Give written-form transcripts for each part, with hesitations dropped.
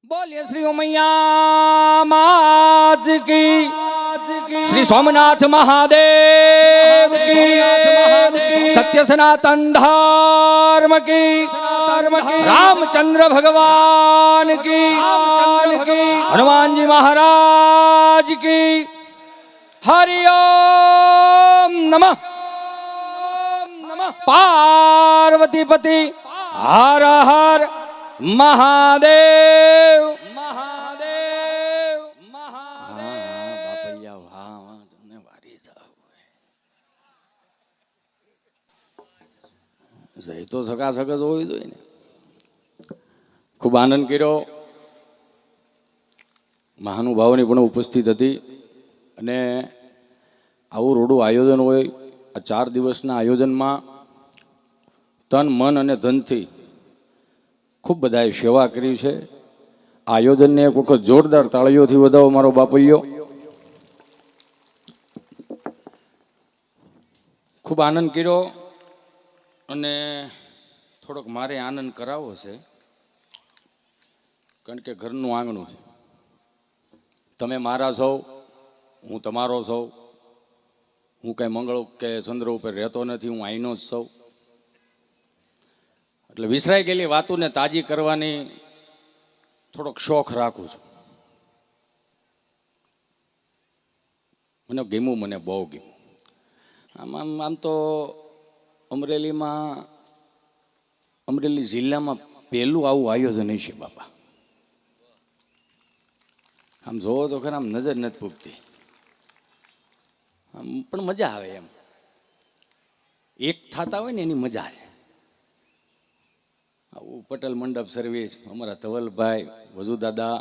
बोलिए श्री उमैया मात की, श्री सोमनाथ महादेव की, सत्य सनातन धर्म की, रामचंद्र भगवान की, हनुमान जी महाराज की। हरि ओम नमः। पार्वती पति हर हर महादेव महादेव महादेव। बापैया वाह તમને વારી જાવ જઈ તો સગા સગજ હોવી જોઈએ ને. ખૂબ આનંદ કર્યો. મહાનુભાવોની પણ ઉપસ્થિત હતી અને આવું રોડું આયોજન હોય આ 4 દિવસના આયોજનમાં તન મન અને ધનથી ખૂબ બધાએ સેવા કરી છે. આ આયોજનને એક વખત જોરદાર તાળીઓથી વધાવો મારો બાપૈયો. ખૂબ આનંદ કર્યો અને થોડોક મારે આનંદ કરાવવો છે કારણ કે ઘરનું આંગણું છે. તમે મારા છો, હું તમારો છું. હું કાંઈ મંગળ કે ચંદ્ર ઉપર રહેતો નથી, હું અહીંનો જ છું. એટલે વિસરાઈ ગયેલી વાતોને તાજી કરવાની થોડોક શોખ રાખું છું. મને ગમ્યું, મને બહુ ગમ્યું. આમ તો અમરેલી જિલ્લામાં પહેલું આવું આયોજન છે બાપા. આમ જોવો તો ખરા આમ નજર નથી પૂગતી, આમ પણ મજા આવે. એમ એક થતા હોય ને એની મજા છે. આવું પટેલ મંડપ સર્વિસ અમારા ધવલભાઈ વજુ દાદા.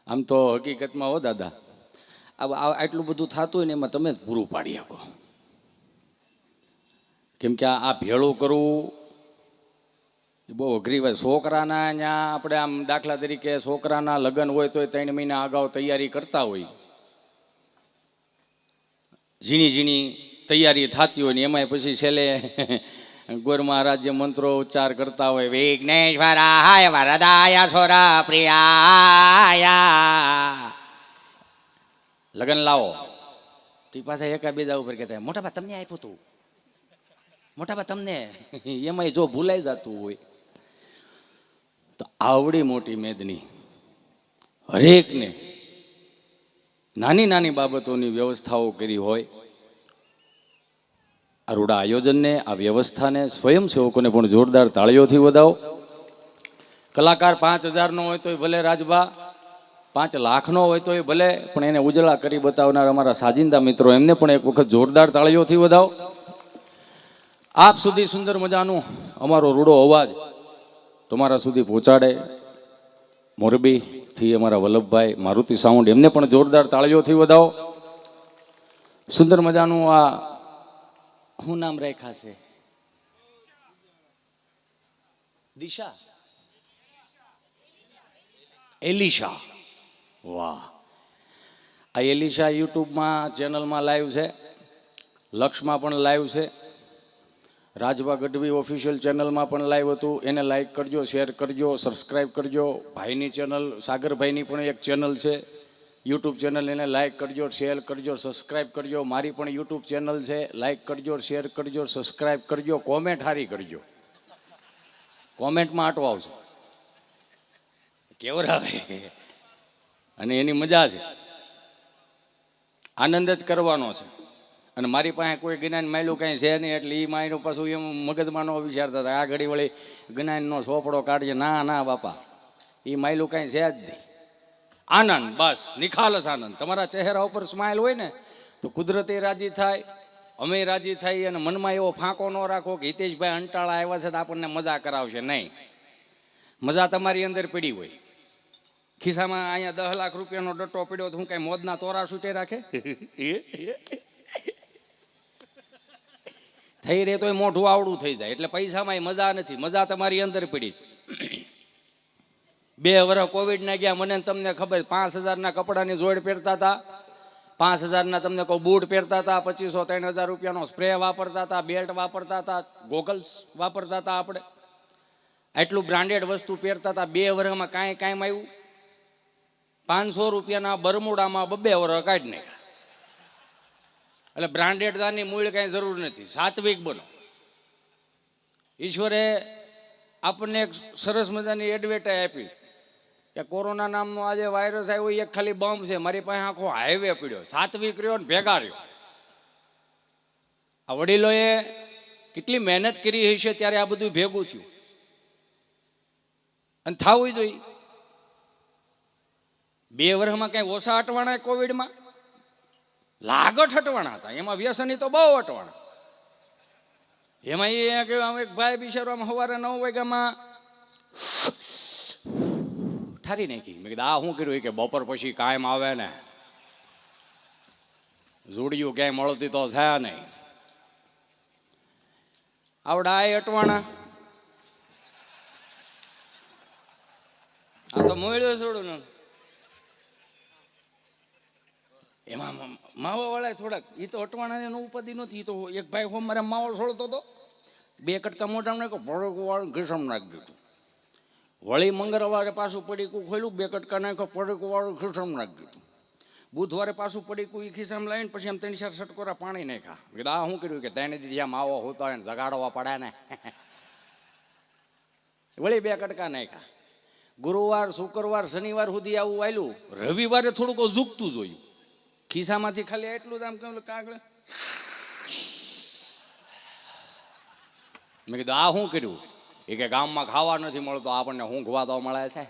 આમ તો હકીકતમાં હો દાદા, આટલું બધું થતું હોય ને એમાં તમે જ પૂરું પાડી શકો. કેમ કે આ ભેળું કરવું એ બહુ અઘરી વાત. છોકરાના ત્યાં આપણે આમ દાખલા તરીકે છોકરાના લગ્ન હોય તો 3 મહિના અગાઉ તૈયારી કરતા હોય, ઝીણી ઝીણી તૈયારી થતી હોય ને એમાંય પછી છેલ્લે ગોર મહારાજ જે મંત્રો ઉચ્ચાર કરતા હોય, વિઘ્નેશ્વરાય વરદાય છોરા પ્રિયાયા, લગન લાવો તે પાછા એકા બીજા ઉપર કહેતા મોટા બા તમને આપ્યું તું, મોટા બા તમને, એમાંય જો ભૂલાઈ જતું હોય તો આવડી મોટી મેદની હરેકને નાની નાની બાબતોની વ્યવસ્થાઓ કરી હોય. આ રૂડા આયોજનને, આ વ્યવસ્થાને, સ્વયંસેવકોને પણ જોરદાર તાળીઓથી વધાવો. કલાકાર 5000નો હોય તોય ભલે રાજભા, 5 લાખનો હોય તોય ભલે, પણ એને ઉજળા કરી બતાવનાર અમારા સાજિંદા મિત્રો, એમને પણ એક વખત જોરદાર તાળીઓથી વધાવો. આપ સુધી સુંદર મજાનું અમારો રૂડો અવાજ તમારા સુધી પહોંચાડે મોરબીથી અમારા વલ્લભભાઈ મારુતિ સાઉન્ડ, એમને પણ જોરદાર તાળીઓથી વધાવો. સુંદર મજાનું આ શું નામ રાખ્યા છે? દિશા, એલિશા. વાહ! આ એલિશા યુટ્યુબમાં ચેનલમાં લાઈવ છે, લક્ષમાં પણ લાઈવ છે, રાજભા ગઢવી ઓફિશિયલ ચેનલમાં પણ લાઈવ હતું. એને લાઈક કરજો, શેર કરજો, સબસ્ક્રાઈબ કરજો. ભાઈની ચેનલ, સાગરભાઈની પણ એક ચેનલ છે યુટ્યુબ ચેનલ, એને લાઈક કરજો, શેર કરજો, સબસ્ક્રાઈબ કરજો. મારી પણ યુટ્યુબ ચેનલ છે, લાઈક કરજો, શેર કરજો, સબસ્ક્રાઈબ કરજો. કોમેન્ટ હારી કરજો, કોમેન્ટમાં આટો આવશે કેવરાવે અને એની મજા છે, આનંદ જ કરવાનો છે. અને મારી પાસે કોઈ જ્ઞાન માયલું કાંઈ છે નહીં એટલે એ માયનું પાછું એમ મગજમાં ન વિચારતા હતા આ ઘડી વળી જ્ઞાનનો સોપડો કાઢીએ. ના ના બાપા, એ માયલું કાંઈ છે જ નહીં. આનંદ, બસ નિખાલસ આનંદ. તમારા ચહેરા ઉપર સ્માઇલ હોય ને તો કુદરતે રાજી થાય, અમે રાજી થાય. અને મનમાં એવો ફાંકો ન રાખો કે હિતેશભાઈ અંટાળા આવ્યા છે તો આપણને મજા કરાવશે. નહીં, મજા તમારી અંદર પડી હોય. ખિસ્સામાં અહીંયા 10 લાખ રૂપિયાનો ડટ્ટો પડ્યો તો હું કાંઈ મોજના તોરા છૂટે રાખે? થઈ રહે તો મોઢું આવડું થઈ જાય. એટલે પૈસામાં મજા નથી, મજા તમારી અંદર પડી છે. 2 વર્ષ કોવિડના ગયા, મને તમને ખબર, 5000ના કપડાની જોડ પહેરતા હતા, 5000ના તમને કહું બૂટ પહેરતા હતા, 2500-3000 રૂપિયાનો સ્પ્રે વાપરતા હતા, બેલ્ટ વાપરતા હતા, ગોગલ્સ વાપરતા હતા. આપણે આટલું બ્રાન્ડેડ વસ્તુ પહેરતા હતા, 2 વર્ષમાં કાંઈ કાંઈ આવ્યું? 500 રૂપિયાના બરમુડામાં 2 વર્ષ કાઢી નાખ્યા. એટલે બ્રાન્ડેડ દાની મૂળ કાંઈ જરૂર નથી, સાત્વિક બનો. ઈશ્વરે આપણને એક સરસ મજાની એડવર્ટાઈઝ આપી કે કોરોના નામનો આજે વાયરસ આવ્યો, એક ખાલી બોમ્બ છે. મારી પાસે આખો હાઈવે પડ્યો, સાત્વિક રહ્યો ને ભેગા રહ્યો. આ વડીલોએ કેટલી મહેનત કરી હશે ત્યારે આ બધું ભેગું થયું. અને થવું જોઈએ. 2 વર્ષમાં કઈ ઓછા અટવાણા કોવિડમાં? લાગટ અટવાણા હતા. એમાં વ્યસની તો બહુ અટવાણા. એમાં એ કે એક ભાઈ બિચારો સવારે 9 વાગ્યામાં ઠારી નાખી. મેં કીધું આ શું કર્યું? કે બપોર પછી કાયમ આવે ને, જોડિયું ક્યાંય મળતી તો છે નહીં. આવડા આ અટવાણા. આ તો મળ્યો છોડું ને. એમાં માવા વાળા થોડાક, એ તો અટવાણા નો ઉપાધિ નથી. તો એક ભાઈ હોમ મારે માવો છોડતો હતો, 2 કટકા મોટા નાખ્યો, પડકો વાળું ઘીસમ નાખી દીધું. વળી મંગળવારે પાછું પડીકું ખોલ્યું, 2 કટકા નાખ્યો, પડકો વાળું ઘીસમ નાખી દીધું. બુધવારે પાછું પડીકું એ ખિસ્સામાં લાવીને પછી આમ 3-4 સટકોરા પાણી નાખ્યા. કીધું આ શું કર્યું? કે તેને દીધી આ માવો હોતો હોય ને જગાડવા પડે ને. વળી 2 કટકા નાખ્યા. ગુરુવાર, શુક્રવાર, શનિવાર સુધી આવું આવેલું. રવિવારે થોડુંક ઝૂકતું જોયું. ખિસ્સામાંથી ખાલી એટલું જ આમ કેવું કાગળ. મેં કીધું આ શું કર્યું? એ કે ગામમાં ખાવા નથી મળતો, આપણને ઊંઘવા તો મળે છે.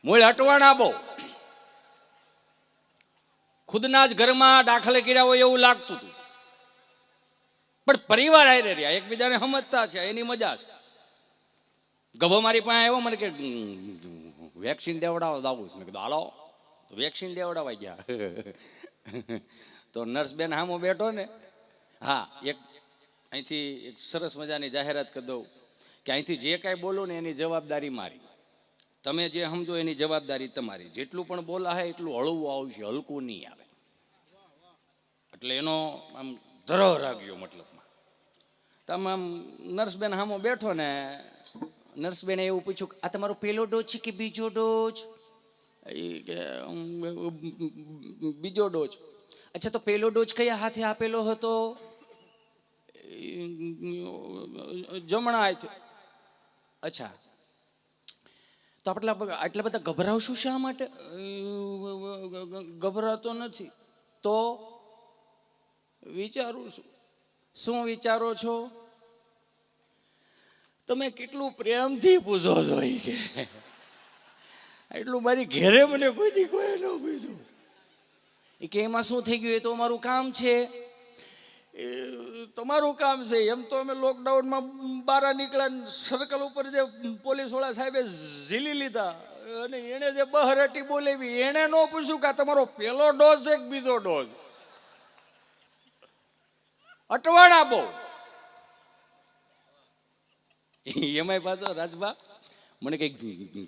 મૂળ અટવાણા બહુ. ખુદના જ ઘરમાં દાખલે કર્યા હોય એવું લાગતું હતું. પણ પરિવાર હારે રહ્યા, એકબીજાને સમજતા છે, એની મજા છે. ગભો મારી પાસે આવ્યો, મને કે વેક્સિન દેવડાવવા દાવું છે. મેં કીધું હાલો. તો વેક્સિન દેવડાવાઈ ગયા. તો નર્સ બેન સામો બેઠો ને. હા, એક અહીંથી એક સરસ મજાની જાહેરાત કરી દઉં કે અહીંથી જે કાંઈ બોલો ને એની જવાબદારી મારી. તમે જે સમજો એની જવાબદારી તમારી. જેટલું પણ બોલા હે એટલું હળવું આવશે, હલકું નહીં આવે. એટલે એનો આમ ધરો રાખજો મતલબમાં. તમે આમ નર્સબેન સામો બેઠો ને, નર્સબેને એવું પૂછ્યું આ તમારો પહેલો ડોઝ છે કે બીજો ડોઝ? એ કે બીજો ડોઝ. અચ્છા, તો પહેલો ડોઝ કયા હાથે આપેલો હતો? જમણા હાથે. અચ્છા, તો આટલા બધા ગભરાવશું શા માટે? ગભરાતો નથી. તો વિચારું છું. શું વિચારો છો? તમે કેટલું પ્રેમથી પૂછો છો. કે એટલું મારી ઘેરે મને કોઈ કોઈ ન પૂછ્યું. એ કે એમાં શું થઈ ગયું? એ તો અમારું કામ છે. તમારું કામ છે એમ તો અમે લોકડાઉનમાં બહાર નીકળ્યા, સર્કલ ઉપર જે પોલીસ વાળા સાહેબે ઝીલી લીધા અને એને જે બહરાટી બોલાવી, એને ન પૂછ્યું કે તમારો પહેલો ડોઝ છે કે બીજો ડોઝ. અટવાણા બહુ. એમાંય પાછો રાજભા મને કઈક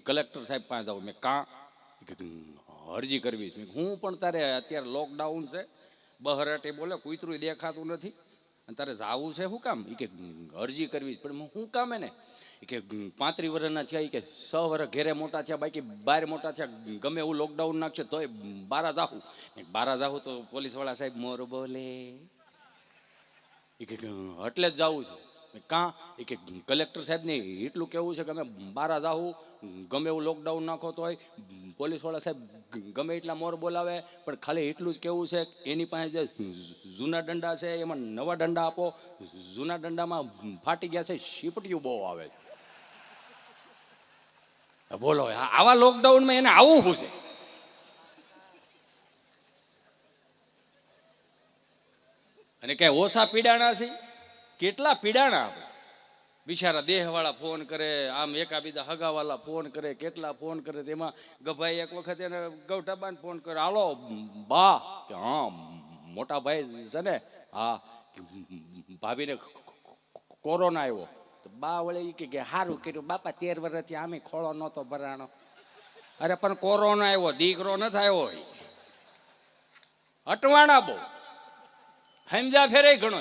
કલેક્ટર સાહેબ પાસે જાવ. મેં કાં? અરજી કરવી છે. હું પણ તારે અત્યારે લોકડાઉન છે, બહરાટી બોલે, કૂતરું દેખાતું નથી અને તારે જાવું છે શું કામ? એ કે અરજી કરવી જ. પણ શું કામ? એને કે 35 વર્ષના થયા, એ કે 6 વર્ષ ઘેરે મોટા થયા, બાકી બહાર મોટા થયા, ગમે એવું લોકડાઉન નાખશે તોય બારા જાહું. બારા જાહું તો પોલીસ વાળા સાહેબ મોર બોલે. એ કે એટલે જ જવું છે. કાં? એ કે કલેક્ટર સાહેબને એટલું કેવું છે કે અમે બારા જાહું, ગમે એવું લોકડાઉન નાખો તો હોય, પોલીસ વાળા સાહેબ ગમે એટલા મોર બોલાવે, પણ ખાલી એટલું જ કેવું છે એની પાસે જે જૂના દંડા છે એમાં નવા દંડા આપો. જૂના દંડામાં ફાટી ગયા છે, શીપટીયું બહુ આવે છે. બોલો, આવા લોકડાઉનમાં એને આવું શું છે? અને કઈ ઓછા પીડાણા છે? કેટલા પીડાણા આપણે. બિચારા દેહવાળા ફોન કરે, આમ એકાબીજા હગાવાલા ફોન કરે, કેટલા ફોન કરે. તેમાં ગભાઈ એક વખત એને ગૌઠાબાન ફોન કરે, હાલો બા. કે હા મોટા ભાઈ છે ને, હા ભાભીને કોરોના આવ્યો. તો બા વળી કે સારું કર્યું બાપા, 13 વર્ષથી આમે ખોળો નહોતો ભરાણો. અરે પણ કોરોના આવ્યો, દીકરો નથી આવ્યો. અટવાણા બહુ. સમજા ફેરે ઘણો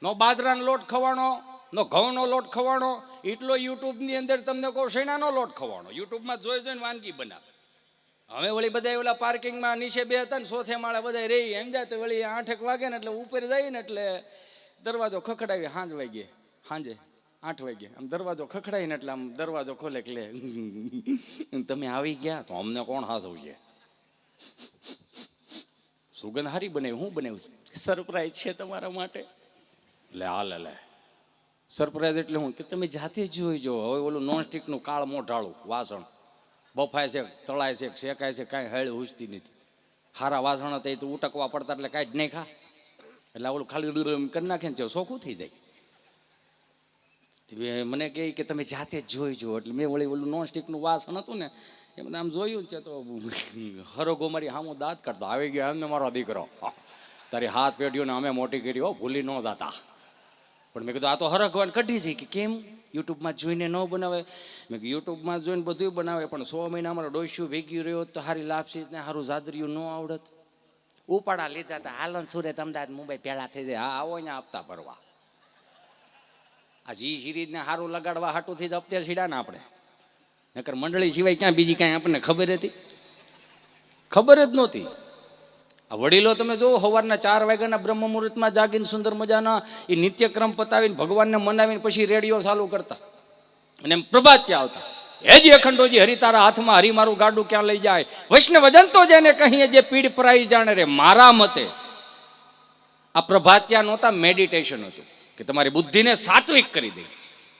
નો બાજરાનો લોટ ખવાનો, નો ઘઉંનો લોટ ખવાણો એટલો યુટ્યુબની અંદર તમને કહો શેણાનો લોટ ખવાણો યુટ્યુબમાં જોઈ જોઈને વાનગી બનાવે. હવે વળી બધા ઓલા પાર્કિંગમાં નીચે બે હતા ને ચોથે માળે બધા રહી એમ જાય તો વળી 8 વાગે ને એટલે ઉપર જાય ને એટલે દરવાજો ખખડાવી સાંજે 8 વાગે આમ દરવાજો ખખડાવીને એટલે આમ દરવાજો ખોલે એટલે તમે આવી ગયા તો અમને કોણ હાથવું છે? સુગંધ હારી બનાવી, હું બનાવ્યું છે સરપ્રાઈઝ છે તમારા માટે. લે સરપ્રાઈઝ એટલે હું કે તમે જાતે જ જોઈ જો. હવે ઓલું નોનસ્ટિકનું કાળ મોઢાળું વાસણ બફાય છે, તળાય છે, શેકાય છે, કાંઈ હળ હુજતી નથી. હારા વાસણ હતા એ તો ઉટકવા પડતા એટલે કાંઈ જ નહીં ખા એટલે ઓલું ખાલી કરી નાખે ને ચોખ્ખું થઈ જાય. મને કહે કે તમે જાતે જ જોઈ જો. એટલે મેં વળી ઓલું નોનસ્ટિકનું વાસણ હતું ને એ મને આમ જોયું ને તો હરોગો મારી હામું દાંત કરતો આવી ગયો એમને મારો દીકરો તારી હાથ પેઢીઓને અમે મોટી કરી હો, ભૂલી ન જતા. પણ મેં કીધું આ તો હરખવાન કઢી છે કે કેમ યુટ્યુબમાં જોઈને ન બનાવે? મેં કીધું યુટ્યુબમાં જોઈને બધું બનાવે પણ 100 મહિના અમારો ડોસ્યું ભેગી રહ્યો તો સારી લાપસી ને સારું જાદરિયું ન આવડત. ઉપાડા લીધા હતા હાલન સુરત અમદાવાદ મુંબઈ પહેલા થઈ જાય. હા આવો અહીંયા આપતા ભરવા. આ જી સિરીઝને સારું લગાડવા હાટુંથી જ અત્યારે સીડા ને આપણે નકર મંડળી સિવાય ક્યાં બીજી કાંઈ આપણને ખબર હતી? ખબર જ નહોતી. આ વડીલો તમે જો સવારના 4 વાગ્યાના બ્રહ્મ મુહૂર્તમાં જાગીને સુંદર મજાના એ નિત્યક્રમ પતાવીને ભગવાનને મનાવીને પછી રેડિયો ચાલુ કરતા અને એમ પ્રભાત્ય આવતા. હેજી અખંડોજી હરી તારા હાથમાં, હરી મારું ગાડું ક્યાં લઈ જાય, વૈષ્ણવજન તો જેને કહીએ જે પીડ પરાઈ જાણે રે. મારા મતે આ પ્રભાત્યા નહોતા, મેડિટેશન હતું કે તમારી બુદ્ધિને સાત્વિક કરી દે,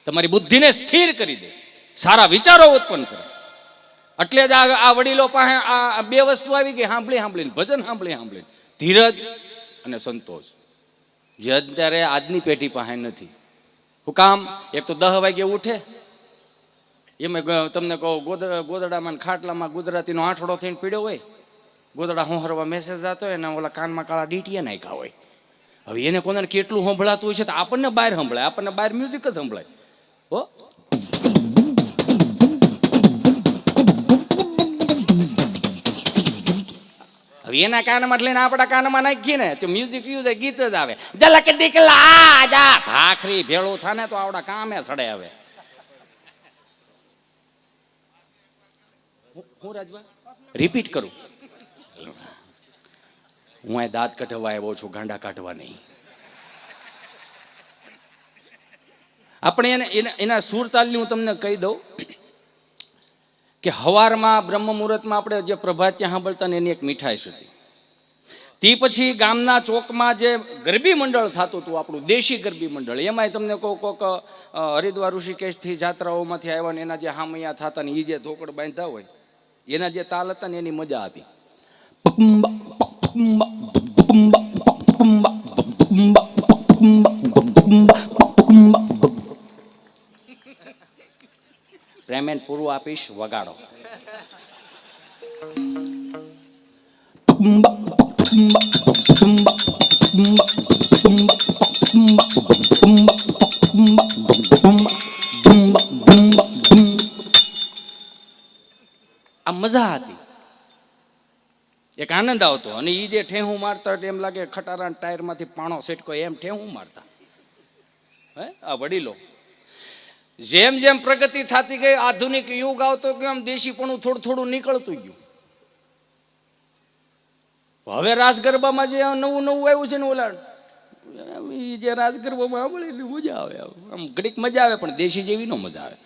તમારી બુદ્ધિને સ્થિર કરી દે, સારા વિચારો ઉત્પન્ન કરે. એટલે જ આ વડીલો પાસે આ 2 વસ્તુ આવી ગઈ, સાંભળીને ભજન સાંભળીને ધીરજ અને સંતોષ, જે અત્યારે આજની પેઢી પાસે નથી. હું કામ? એક તો 10 વાગે ઉઠે, એમાં તમને કહો ગોદડામાં ખાટલામાં ગુજરાતીનો આઠડો થઈને પીડ્યો હોય, ગોદડા હોહરવા મેસેજ આવતો હોય ને ઓલા કાનમાં કાળા ડીટીએ નાખ્યા હોય. હવે એને કોને કેટલું સંભળાતું હોય છે તો આપણને બહાર સંભળાય, આપણને બહાર મ્યુઝિક જ સંભળાય. હો હવે એના કાનમાં લઈને આપણા કાનમાં નાખીએ ને તો મ્યુઝિક યુઝ ગીત જ આવે. જલક દીકલા જા ભાખરી ભેળું થાને તો આવડા કામે સડે. હવે હું રાજભા રિપીટ કરું, હું આ દાંત કઢવા આવ્યો છું, ગાંડા કાઢવા નહીં. આપણે એના સુરતાલની હું તમને કહી દઉં કે હવારમાં બ્રહ્મ મુહૂર્તમાં આપણે જે પ્રભાત્યા સાંભળતા ને એની એક મીઠાઈ હતી. તે પછી ગામના ચોકમાં જે ગરબી મંડળ થતું હતું, આપણું દેશી ગરબી મંડળ, એમાંય તમને કોક હરિદ્વાર ઋષિકેશથી જાત્રાઓમાંથી આવ્યા ને એના જે હામૈયા થતા ને એ જે ધોકડ બાંધતા હોય એના જે તાલ હતા ને એની મજા હતી. પેમેન્ટ પૂરું આપીશ, વગાડો. આ મજા હતી, એક આનંદ આવતો. અને એ જે ઠેહું મારતા એમ લાગે ખટારા ટાયરમાંથી પાણો સેટકો એમ ઠેહું મારતા. હે આ વડીલો જેમ જેમ પ્રગતિ થતી ગઈ, આધુનિક યુગ આવતો ગયો, એમ દેશીપણું થોડું થોડું નીકળતું ગયું. હવે રાસ ગરબામાં જે નવું આવ્યું છે ને ઓલા જે રાસ ગરબામાં સાંભળે એટલી મજા આવે. આમ ઘડીક મજા આવે પણ દેશી જેવી નો મજા આવે.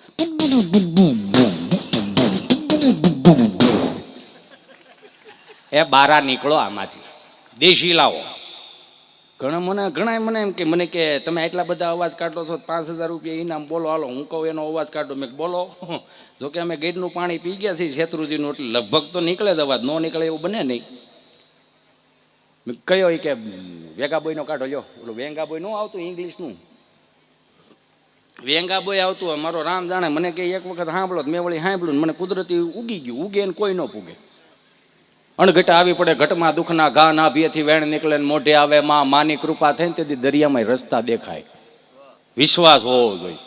એ બારા નીકળો આમાંથી, દેશી લાવો. ઘણા મને એમ કે મને કે તમે એટલા બધા અવાજ કાઢો છો, 5,000 રૂપિયા ઇનામ બોલો, હાલો હું કહું એનો અવાજ કાઢો. મેં બોલો. જોકે અમે ગેડનું પાણી પી ગયા છીએ શેત્રુજીનું, એટલે લગભગ તો નીકળે જ અવાજ, ન નીકળે એવું બને નહીં. કયો એ કે વેગાબોયનો કાઢો, લ્યો ઓલું વેંગાબોય નું આવતું ઇંગ્લિશનું, વેંગાબોય આવતું. મારો રામ જાણે મને કે એક વખત સાંભળો, મેં વળી સાંભળ્યું, મને કુદરતી ઉગી ગયું. ઉગે ને કોઈ ન પૂગે. અણઘટા આવી પડે ઘટમાં દુઃખના ઘા, ના ભીએથી વેણ નીકળે ને મોઢે આવે માં. માની કૃપા થઈને તેથી દરિયામાં રસ્તા દેખાય. વિશ્વાસ હોવો જોઈએ.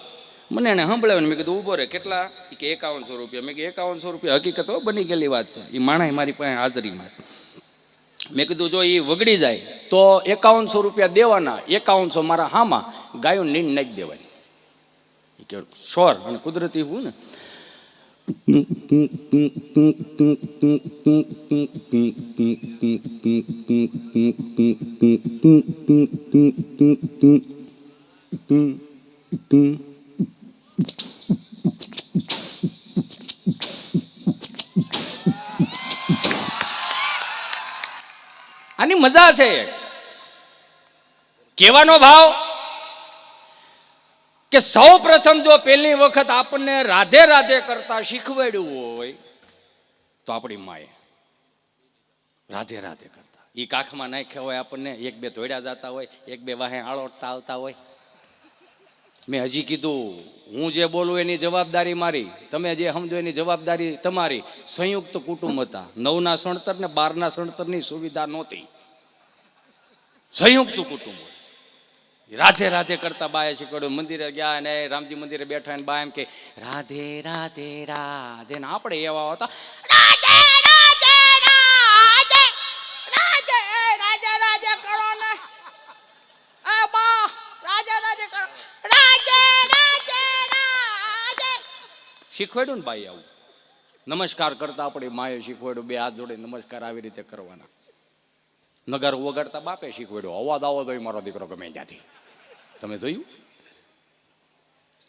મને એને સાંભળ્યો ને મેં કીધું ઉભો રે, કેટલા? કે 5100 રૂપિયા. મેં કીધું 5100 રૂપિયા હકીકત બની ગયેલી વાત છે. એ માણસ મારી પાસે હાજરીમાં. મેં કીધું જો એ વગડી જાય તો 5100 રૂપિયા દેવાના, 5100 મારા હામાં ગાયો નીંદ નાખી દેવાની. એ કે સ્વર અને કુદરતી હું ને આની મજા છે. કહેવાનો ભાવ કે સૌ પ્રથમ જો પહેલી વખત આપણને રાધે રાધે કરતા શીખવાડ્યું હોય તો આપણી માએ રાધે રાધે કરતા એ કાખમાં નાખ્યા હોય, આપણને એક બે ધોડ્યા જતા હોય, એક બે વાહે આળોટતા આવતા હોય. મેં હજી કીધું, હું જે બોલું એની જવાબદારી મારી, તમે જે સમજો એની જવાબદારી તમારી. સંયુક્ત કુટુંબ હતા, 9ના સણતર ને 12ના સણતરની સુવિધા નહોતી. સંયુક્ત કુટુંબ. રાધે રાધે કરતા બાએ શીખવાડ્યું. મંદિરે ગયા ને રામજી મંદિરે બેઠા ને બા એમ કે રાધે રાધે રાધે, ને આપણે એવા હતા રાધે રાધે રાધે રાધે રાધે રાધે કરો ને આ બા રાધે રાધે કરો રાધે રાધે રાધે શીખવાડ્યું ને બાઈ. આવું નમસ્કાર કરતા આપણી માએ શીખવાડ્યું, બે હાથ જોડે નમસ્કાર આવી રીતે કરવાના. નગાર વગાડતા બાપે શીખવાડ્યો, અવાજ આવો તો મારો દીકરો ગમે ત્યાંથી. તમે જોયું?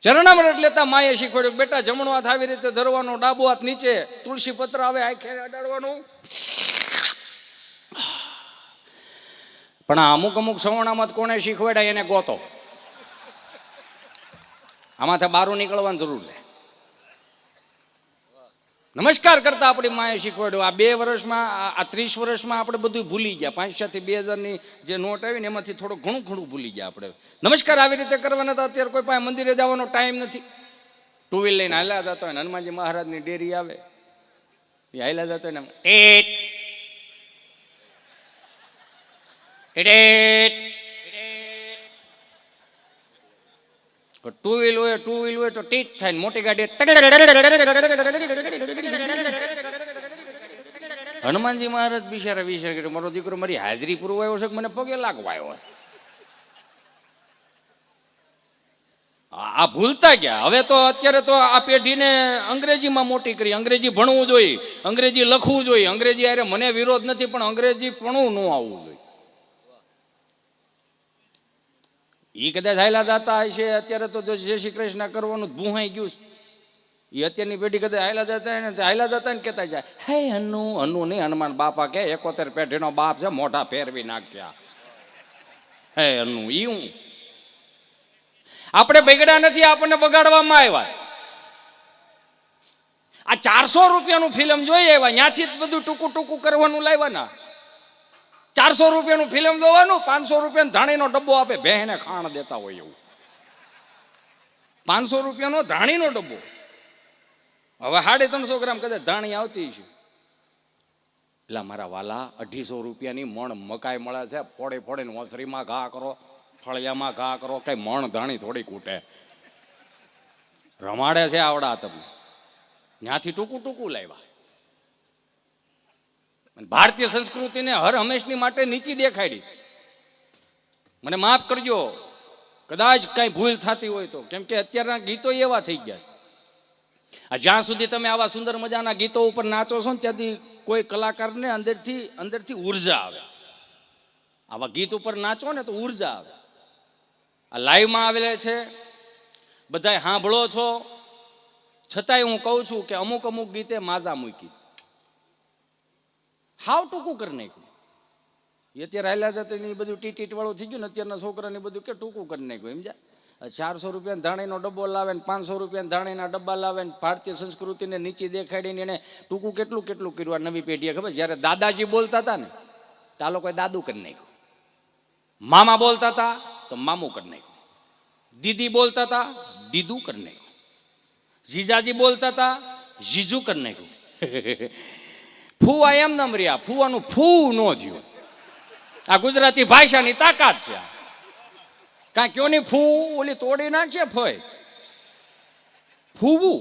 ચરણામૃત લેતા માએ શીખવાડ્યું, બેટા જમણો હાથ આવી રીતે ધરવાનો, ડાબો હાથ નીચે, તુલસી પત્ર આવે આંખે અડાડવાનું. પણ આ અમુક અમુક સવર્ણામાં કોને શીખવાડ્યા એને ગોતો. આમાંથી બહાર નીકળવાની જરૂર છે. નમસ્કાર કરતા આપણી માએ શીખવાડ્યું. આ 2 વર્ષમાં, આ 30 વર્ષમાં આપણે બધું ભૂલી ગયા. 500 થી 2000ની જે નોટ આવી ને એમાંથી થોડું ઘણું ભૂલી ગયા આપણે. નમસ્કાર આવી રીતે કરવાના હતા. અત્યારે કોઈ પાસે મંદિરે જવાનો ટાઈમ નથી. 2 વ્હીલ લઈને હાલ્યા જતા હોય, હનુમાનજી મહારાજની ડેરી આવે એ હાલ્યા જતા હોય ને ટેટ ટેટ. 2 વ્હીલ હોય તો ટીટ થાય ને મોટી ગાડી હનુમાનજી મહારાજ બિચારા વિચાર મારો દીકરો મારી હાજરી પુરવાયો છે, મને પગે લાગવા આવ્યો. આ ભૂલતા ગયા. હવે તો અત્યારે તો આ પેઢીને અંગ્રેજીમાં મોટી કરી. અંગ્રેજી ભણવું જોઈએ, અંગ્રેજી લખવું જોઈએ. અંગ્રેજી અરે મને વિરોધ નથી, પણ અંગ્રેજી ભણવું ન આવવું જોઈએ. એ કદાચ હાયલા દાતા હશે. અત્યારે તો જય શ્રી કૃષ્ણ કરવાનું ભૂહાઈ ગયું. એ અત્યારની પેઢી કદાચ હાયલા દાતા ને કહેતા જાય હે હનુ નહીં, હનુમાન બાપા કે 71 પેઢીનો બાપ છે, મોઢા ફેરવી નાખ્યા હે હનુ. ઈ હું આપણે બગડ્યા નથી, આપણને બગાડવામાં આવ્યા. આ 400 રૂપિયાનું ફિલ્મ જોઈ આવ્યા, ત્યાંથી જ બધું ટૂંકું કરવાનું લાવ્યા. 400 રૂપિયાનું ફિલ્મ જોવાનું, 500 રૂપિયાનો ધાણીનો ડબ્બો આપે, ભેંને ખાણ દેતા હોય એવું. 500 રૂપિયાનો ધાણીનો ડબ્બો. હવે 350 ગ્રામ કદાચ ધાણી આવતી છે. એટલે મારા વાલા 250 રૂપિયાની મણ મકાઈ મળે છે. ફોડીને ઓસરીમાં ઘા કરો, ફળિયામાં ઘા કરો, કઈ મણ ધાણી થોડી કૂટે. રમાડે છે આવડા તમને. ત્યાંથી ટૂંકું લાવ્યા. ભારતીય સંસ્કૃતિને હર હંમેશની માટે નીચી દેખાડી. મને માફ કરજો કદાચ કઈ ભૂલ થતી હોય તો, કેમ કે અત્યારના ગીતો એવા થઈ ગયા છે. જ્યાં સુધી તમે આવા સુંદર મજાના ગીતો ઉપર નાચો છો ને ત્યાંથી કોઈ કલાકારને અંદરથી ઉર્જા આવે. આવા ગીત ઉપર નાચો ને તો ઉર્જા આવે. આ લાઈવમાં આવેલા છે, બધા સાંભળો છો, છતાંય હું કહું છું કે અમુક ગીતે માજા મૂકી, હાવ ટૂંકું કરી નાખ્યું. અત્યારે હાલ્યા જતા એ બધું ટીટ વાળું થઈ ગયું ને. અત્યારના છોકરાને બધું કે ટૂંકું કરી નાખ્યું. સમજ્યા? 400 રૂપિયા ધાણીનો ડબ્બો લાવે ને 500 રૂપિયા ધાણીના ડબ્બા લાવે ને ભારતીય સંસ્કૃતિને નીચી દેખાડીને એને ટૂંકું કેટલું કર્યું. આ નવી પેઢીએ ખબર, જ્યારે દાદાજી બોલતા હતા ને તો આ લોકોએ દાદુ કરી નાખ્યું. મામા બોલતા હતા તો મામું કરી નાખ્યું. દીદી બોલતા હતા દીદુ કરી નાખ્યું. જીજાજી બોલતા હતા જીજુ કરી નાખ્યું. ફૂવા એમ નામ રહ્યા, ફૂવાનું ફૂ ન થયું. આ ગુજરાતી ભાષાની તાકાત છે. કાં કયો ની ફૂ ઓલી તોડી નાખશે ફય ફૂવું.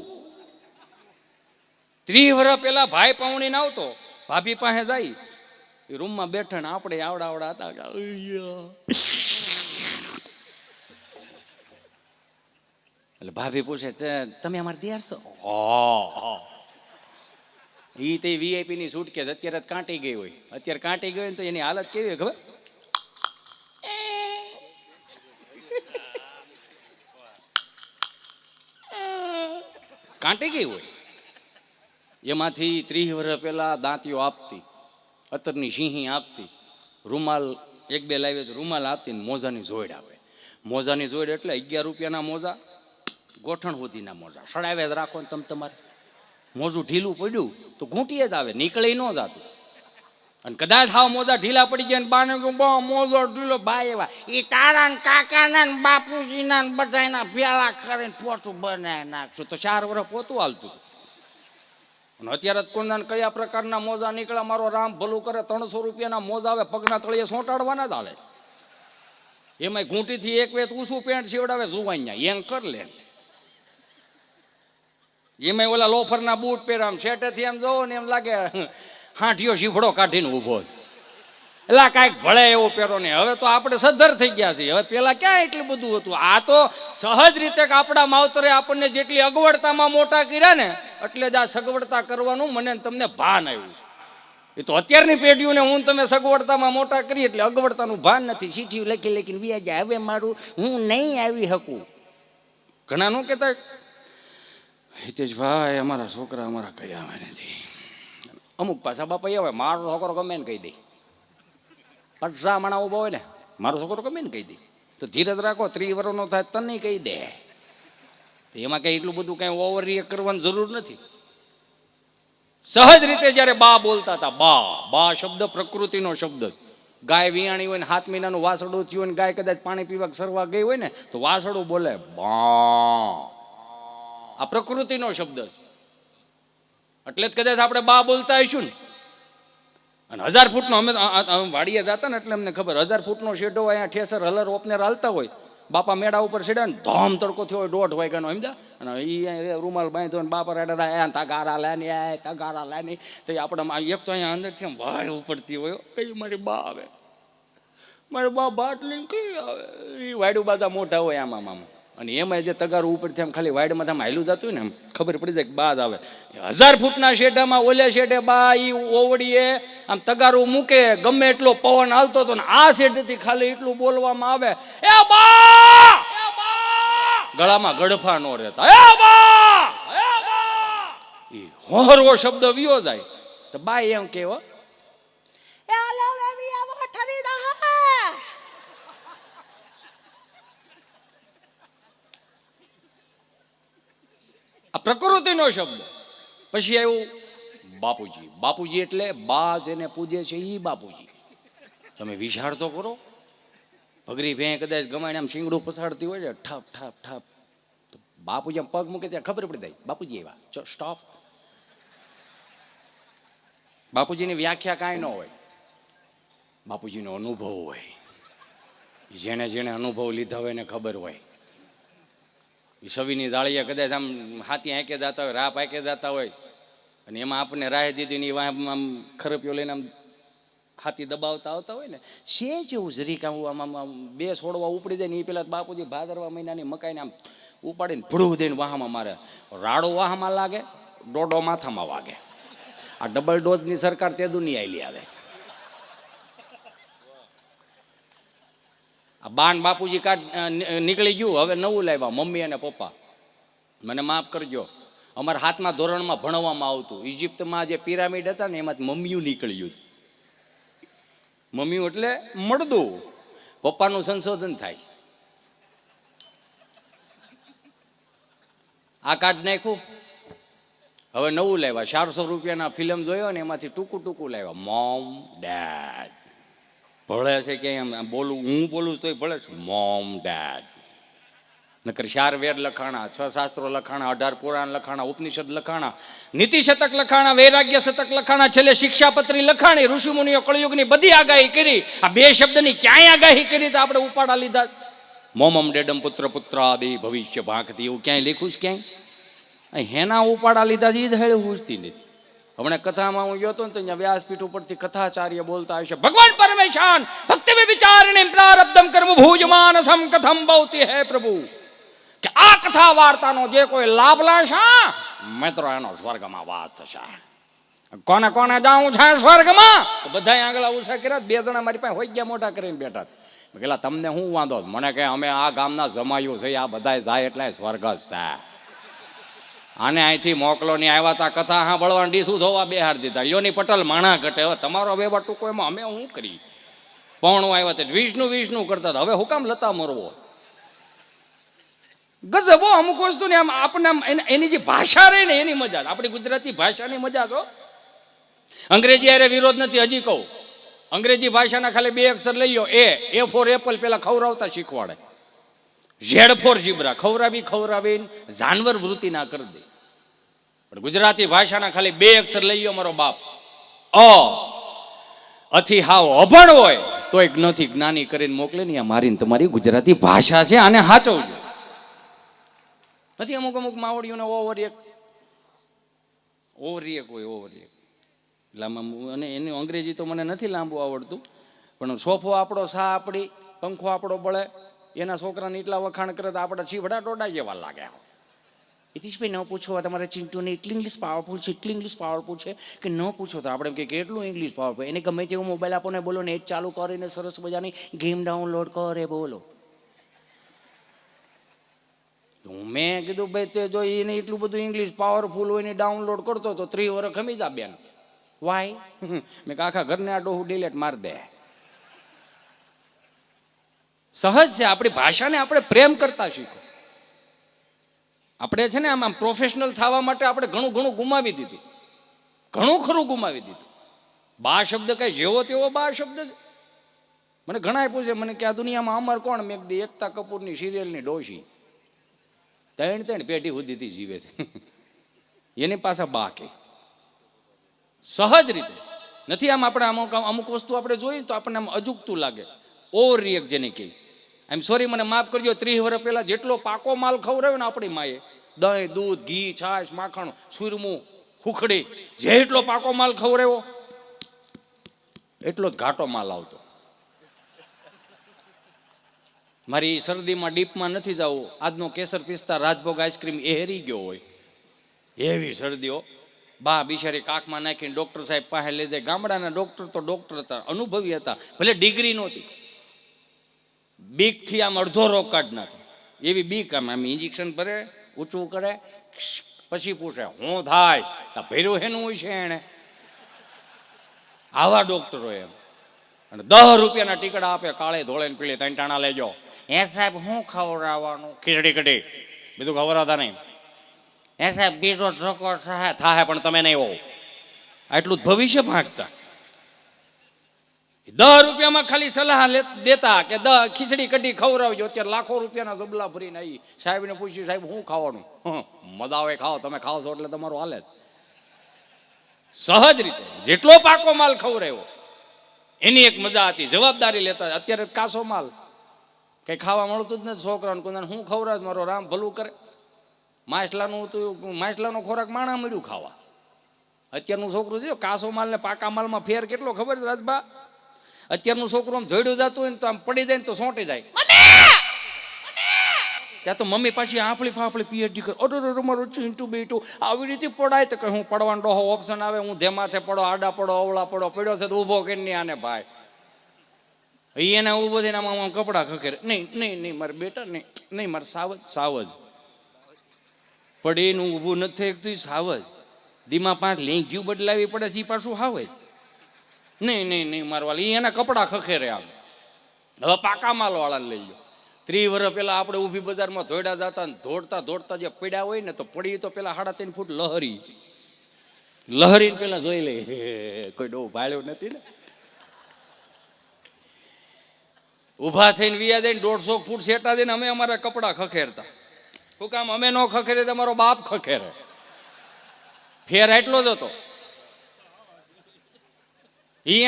30 વર્ષ પેલા ભાઈ પાઉણીને આવતો, ભાભી પાસે જાય, એ રૂમમાં બેઠા ને આપણે આવડા હતા. એટલે ભાભી પૂછે તમે અમારે દિયાર છો? ઈ તે વીઆઈપી ની સૂટકેસ અત્યારે જ કાંટી ગઈ હોય, અત્યારે કાંટી ગઈ હોય ને તો એની હાલત કેવી હોય ખબર? કાંટી ગઈ હોય. એમાંથી 30 વર્ષ પહેલા દાંતીઓ આપતી, અત્તરની સિંહી આપતી, રૂમાલ 1-2 લાવી તો રૂમાલ આપતી ને મોજાની જોડ આપે. મોજાની જોડ એટલે 11 રૂપિયાના મોજા, ગોઠણ સુધીના મોજા સડાવ્યા જ રાખો ને તમે તમારે. મોજું ઢીલું પડ્યું તો ઘૂંટીએ જ આવે, નીકળે ન જાતું. અને કદાચ હાવ મોજા ઢીલા પડી ગયા ને બાને મોજો ઢીલો ભાઈ એવા એ તારા ને કાકાના ને બાપુજીના ને બધાના પ્યાલા કરીને પોતું બનાવી નાખશું તો 4 વર્ષ પોતું હાલતું હતું. અને અત્યારે કોના કયા પ્રકારના મોજા નીકળ્યા, મારો રામ ભલું કરે. 300 રૂપિયાના મોજા આવે, પગના તળિયે સોંટાડવાના જ આવે. એમાં ઘૂંટીથી એક વેત ઊંચું પેન્ટ સીવડાવે જુવાનિયા એમ કર લે. એમાં ઓલા લોફરના બૂટ પહેરામ શેટેથી એમ જોવો ને એમ લાગે હાંઠિયો શીફડો કાઢીને ઊભો. એટલે કાંઈક ભળે એવું પહેરો ને. હવે તો આપણે સદ્ધર થઈ ગયા છીએ. હવે પેલા ક્યાં એટલું બધું હતું? આ તો સહજ રીતે આપણા માવતરે આપણને જેટલી અગવડતામાં મોટા કર્યા ને એટલે જ આ સગવડતા કરવાનું મને તમને ભાન આવ્યું છે. એ તો અત્યારની પેઢીઓને હું તમે સગવડતામાં મોટા કરી એટલે અગવડતાનું ભાન નથી. ચીઠી લખી લખીને વ્યાજ હવે મારું હું નહીં આવી શકું. ઘણા નું કહેતા હિતેશભાઈ અમારા છોકરા અમારા કઈ આવે નથી. અમુક પાછા બાપા આવે મારો છોકરો ગમે ને કહી દે. 50 માણા ઉભા હોય ને મારો છોકરો ગમે ને કહી દે. તો ધીરજ રાખો, 30 વર્ષનો થાય તને કહી દે. એમાં કઈ એટલું બધું કઈ ઓવર રિએક્ટ કરવાની જરૂર નથી. સહજ રીતે જયારે બા બોલતા હતા, બા શબ્દ પ્રકૃતિનો શબ્દ. ગાય વિયાણી હોય ને 7 મહિનાનું વાસડું થયું હોય ને ગાય કદાચ પાણી પીવા સરવા ગઈ હોય ને તો વાસડું બોલે બા. આ પ્રકૃતિનો શબ્દ છે. એટલે જ કદાચ આપણે બા બોલતા હઈશું ને. અને 1000 ફૂટનો અમે વાડીએ જતા ને એટલે અમને ખબર 1000 ફૂટનો શેઢો અહીંયા ઠેસર હલર ઓપનેર હાલતા હોય. બાપા મેળા ઉપર ચડ્યા ને ધોમ તડકો થયો હોય 1.5 વાગ્યાનો સમજા. અને એ રૂમાલ બાંધ્યો ને બાપા રેડા તગારા લાની તગારા લાની તો આપણે એક તો અહીંયા અંદરથી વાય ઉપડતી હોય કઈ મારી બા આવે, મારી બા બાટલી કઈ આવે. એ વાયડું બાધા મોટા હોય આમાં આમ. અને એમાં જે તગારું ઉપરથી આમ ખાલી વાયડમાં આમ હાયલું જતું હોય ને આમ ખબર પડી જાય કે બાદ આવે. 1000 ફૂટના શેઢામાં ઓલે શેઢે બા ઈ ઓવડીએ આમ તગારું મૂકે, ગમે એટલો પવન હાલતો હતો ને આ શેઢેથી ખાલી એટલું બોલવામાં આવે એ બા, ગળામાં ગડફા નો રહેતા એ બા, એ હોરવો શબ્દ વિયો જાય તો બા એમ કેવો આ પ્રકૃતિનો શબ્દ. પછી આવ્યું બાપુજી. બાપુજી એટલે બા જેને પૂજે છે એ બાપુજી. તમે વિચાર તો કરો, ભગરી ભેં કદાચ ગમાઈને આમ શીંગડું પછાડતી હોય છે ઠાપ ઠાપ ઠાપ તો બાપુજી આમ પગ મૂકે ત્યાં ખબર પડી જાય બાપુજી એવા સ્ટોપ. બાપુજીની વ્યાખ્યા કાંઈ ન હોય, બાપુજીનો અનુભવ હોય. જેને જેને અનુભવ લીધા હોય એને ખબર હોય. સવીની દાળીએ કદાચ આમ હાથી આંકે જતા હોય, રાપ આંકે જતા હોય અને એમાં આપણને રાહ દીધી ને આમ ખરપીઓ લઈને આમ હાથી દબાવતા આવતા હોય ને છે જેવું જરીક આમ આમ 2 છોડવા ઉપડી જાય ને એ પેલા બાપુજી ભાદરવા મહિનાની મકાઈને આમ ઉપાડીને ભૂડું દઈને વાહમાં મારે. રાડો વાહમાં લાગે, ડોડો માથામાં વાગે. આ ડબલ ડોઝની સરકાર તે દુનિયા લઈ આવે. આ બાન બાપુજી નીકળી ગયું, હવે નવું લાવ્યા મમ્મી અને પપ્પા. મને માફ કરજો, અમારા 7મા ધોરણમાં ભણવામાં આવતું ઇજિપ્તમાં જે પિરામિડ હતા ને એમાંથી મમ્મીયું નીકળ્યું. મમ્મીયું એટલે મળદું. પપ્પાનું સંશોધન થાય. આ કાર્ડ નાખ્યું, હવે નવું લાવ્યા. 400 રૂપિયાના ફિલ્મ જોયો ને એમાંથી ટૂંકું ટૂંકું લાવ્યા મોમ ડેડ. ભળે છે કે એમ બોલું, હું બોલું તોય ભળે છે મોમ ડેડ. નકર 4 વેદ લખાણા, 6 શાસ્ત્રો લખાણા, 18 પુરાણ લખાણા, ઉપનિષદ લખાણા, નીતિ શતક લખાણા, વૈરાગ્ય શતક લખાણા, છેલ્લે શિક્ષાપત્રી લખાણી. ઋષિમુનિઓ કળયુગની બધી આગાહી કરી. આ 2 શબ્દની ક્યાંય આગાહી કરી તો આપણે ઉપાડા લીધા. મોમમ ડેડમ પુત્ર પુત્રાદિ ભવિષ્ય ભાગતી એવું ક્યાંય લખ્યું છે? ક્યાંય હેના ઉપાડા લીધા છે એ જ હેળ પૂછતી નથી. હમણાં કથામાં હું ગયો હતો ને તો અહીંયા વ્યાસપીઠ ઉપરથી કથાચાર્ય બોલતા હશે ભગવાન પરમેશાન ભક્તિ વિચારણે પ્રારબ્ધમ કર્મ ભૂજમાનસમ કથમ ભવતી હે પ્રભુ. કે આ કથા વાર્તાનો જે કોઈ લાભ લેશે મિત્રો એનો સ્વર્ગમાં વાસ થશે. કોને કોને જાવું છે સ્વર્ગમાં? બધા આગળ ઉછા કર્યા. 2 જણા મારી પાસે હોય ગયા, મોટા કરીને બેઠા. મેં કહેલા તમને શું વાંધો? મને કહે અમે આ ગામના જમાયું છે, આ બધા જાય એટલે સ્વર્ગ જ છે. આને અહીંથી મોકલો ની આવ્યા તા કથા સાંભળવા, ડીસું ધોવા બેહાર દીધા. યોની પટેલ માણા ઘટે. હવે તમારો વ્યવહાર ટૂંકો એમાં અમે શું કરી? પૌણું આવ્યા તે વિષ્ણુ વિષ્ણુ કરતા હતા. હવે હું કામ લતા મરવો? ગજબ. અમુક વસ્તુ ને આમ આપણને એની જે ભાષા રહી ને એની મજા. આપણી ગુજરાતી ભાષાની મજા છો. અંગ્રેજી અરે વિરોધ નથી. હજી કહું, અંગ્રેજી ભાષાના ખાલી 2 અક્ષર લઈ લો. એ ફોર એપલ પેલા ખવડાવતા શીખવાડે. ઝેડ ફોર ઝીબ્રા ખવડાવીને જાનવર વૃત્તિ ના કરી દે. પણ ગુજરાતી ભાષાના ખાલી 2 અક્ષર લઈ લો મારો બાપ. અથી હાવ અભણ હોય તો એક નથી જ્ઞાની કરીને મોકલે ને. આ મારી તમારી ગુજરાતી ભાષા છે, આને સાચવજો. નથી અમુક માવડીઓને ઓવર એક એટલે અને એનું અંગ્રેજી તો મને નથી લાંબુ આવડતું, પણ સોફો આપણો સા આપણી, પંખો આપણો બળે, એના છોકરાને એટલા વખાણ કરે તો આપણે છીવડા ટોડા જેવા લાગે. હિતેશભાઈ ન પૂછો, તમારા ચિંટુને એટલી ઇંગ્લિશ પાવરફુલ છે કે ન પૂછો તો આપણે કે કેટલું ઇંગ્લિશ પાવરફુલ. એને ગમે તેવું મોબાઈલ આપો ને બોલો, નેટ ચાલુ કરીને સરસ મજાની ગેમ ડાઉનલોડ કરે બોલો. તો મેં કીધું ભાઈ તે જો એને એટલું બધું ઇંગ્લિશ પાવરફુલ હોય ને ડાઉનલોડ કરતો તો 3 વર્ષ ખમી જા બેન. વાય? મેં આખા ઘરને આ ડોહું ડિલેટ માર દે. સહજ છે. આપણી ભાષાને આપણે પ્રેમ કરતા શીખો. આપણે છે ને આમ પ્રોફેશનલ થવા માટે આપણે ઘણું ગુમાવી દીધું, ઘણું ખરું ગુમાવી દીધું. બા શબ્દ કઈ જેવો તેવો બા શબ્દ છે. મને ઘણા પૂછે મને કે આ દુનિયામાં અમર કોણ? મેં કીધું એકતા કપૂરની સિરિયલની ડોશી 3 પેઢી સુધીથી જીવે છે. એની પાસે બા કે સહજ રીતે નથી. આમ આપણે અમુક વસ્તુ આપણે જોઈએ તો આપણને આમ અજુગતું લાગે. ઓવર રિએક્ટ જેને કહે. આઈ એમ સોરી, મને માફ કરજો. 30 વર્ષ પહેલા જેટલો પાકો માલ ખવડાવ્યો ને આપણી માએ, દહીં, દૂધ, ઘી, છાશ, માખણ, સુરમું, હુખડી, જેટલો પાકો માલ ખવડાવ્યો એટલો જ ઘાટો માલ આવતો. મારી શરદીમાં ડીપમાં નથી જવું. આજનો કેસર પિસ્તા રાજભોગ આઈસ્ક્રીમ એ હેરી ગયો હોય એવી શરદીઓ. બા બિચારી કાકમાં નાખીને ડોક્ટર સાહેબ પાસે લઈ જાય. ગામડાના ડોક્ટર તો ડોક્ટર હતા, અનુભવી હતા, ભલે ડિગ્રી નહોતી. બીકથી આમ અડધો રોગ કાઢી નાખે એવી બીક. આમ ઇન્જેક્શન ભરે, ઊંચું કરે, પછી પૂછે હું થાય ભેરું હેનું હોય છે એને. આવા ડોક્ટરો એમ. અને 10 રૂપિયાના ટીકડા આપે, કાળે ધોળે ને પીળે 3 ટાણા લેજો. સાહેબ શું ખવડાવવાનું? ખીચડી કઢી, બીજું ખવડાવતા નહીં. સાહેબ બીજો ધક્કો થાય પણ તમે નહીં હોવ. આટલું જ ભવિષ્ય ભાગતા. 10 રૂપિયામાં ખાલી સલાહ દેતા કે ખીચડી કઢી ખવડાવજો. અત્યારે લાખો રૂપિયાના જબલા ભરીને આવી. સાહેબને પૂછ્યું સાહેબ શું ખાવાનું? મદાવે ખાઓ, તમે ખાઓ છો એટલે તમારું હાલે. સહજ રીતે જેટલો પાકો માલ ખવડાવ્યો એની એક મજા હતી. જવાબદારી લેતા. અત્યારે કાસો માલ કઈ ખાવા મળતું જ નથી છોકરાને. કોઈ હું ખવડાવ મારો રામ ભલું કરે. માછલાનો ખોરાક માણા મળ્યું ખાવા. અત્યારનું છોકરું છે કાસો માલ ને પાકા માલમાં ફેર કેટલો ખબર છે રાજબા? અત્યારનું છોકરું આમ જોડ્યું જતું હોય ને તો આમ પડી જાય ને તો સોંટી જાય. ત્યાં તો મમ્મી પાછી આફળી ફાફળી પીએચડી કરે. અરે મારું ચીંટુ બેટું આવી રીતે પડાય તો કે હું પડવાનો ડોહો ઓપ્શન આવે. હું ધેમાથે પડો, આડા પડો, અવળા પડો, પડ્યો છે તો ઊભો કરીને આને ભાઈ એને ઊભો થઈને આમાં કપડા ખખેરે. નહીં મારે બેટા નહીં મારે સાવજ પડીને ઊભું નથી એકતું. સાવજ ધીમા 5 લેંઘ્યું બદલાવી પડે છે. પાછું હાવે નહીં મારવા એના કપડા ખખેરે. આમ હવે પાકા માલ વાળાને લઈ લો. 30 વર્ષ પહેલા આપણે ઊભી બજારમાં ધોડા જતા ને દોડતા જે પડ્યા હોય ને તો પડી તો પેલા 3.5 ફૂટ લહરી પેલા જોઈ લે કોઈ ડો ભાળ્યો નથી ને. ઉભા થઈને વિયા દઈને 150 ફૂટ સેટા દઈને અમે અમારા કપડા ખખેરતા. શું કામ? અમે ન ખખેરે તમારો બાપ ખખેરે. ફેર એટલો જ હતો.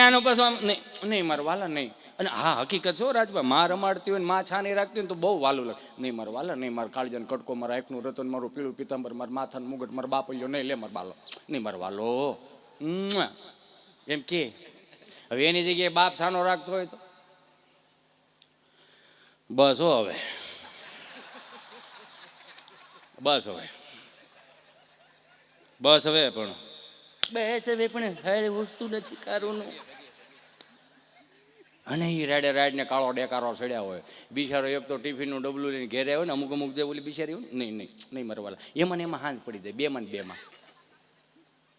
આનો પાછો આમ નહીં મારા વાલા નહીં. અને હા હકીકત છો રાજભાઈ, માં રમાડતી હોય ને માં છાની રાખતી હોય ને તો બહુ વાલું લાગે. નહીં મારા વાલા નહીં, મારા કાળજાનો કટકો, મારા એકનું રતન, મારું પીળું પિતાંબર, મારા માથાનું મુગટ, મારા બાપલ્યો નહીં લે મારા બાલો નહીં મારા વાલો એમ કે. હવે એની જગ્યાએ બાપ છાનો રાખતો હોય તો બસ હો. હવે બસ હવે પણ બસ હવે પણ હવે વસ્તુ નથી કારુંનું. અને એ રાડે ને કાળો ડેકારો ચડ્યા હોય બિચારો. એક તો ટિફિનનું ડબલું લઈને ઘેરે આવે ને અમુક જે ઓલી બિચારી હોય ને નહીં મરવાલા એમાં હાંજ પડી જાય બેમાં.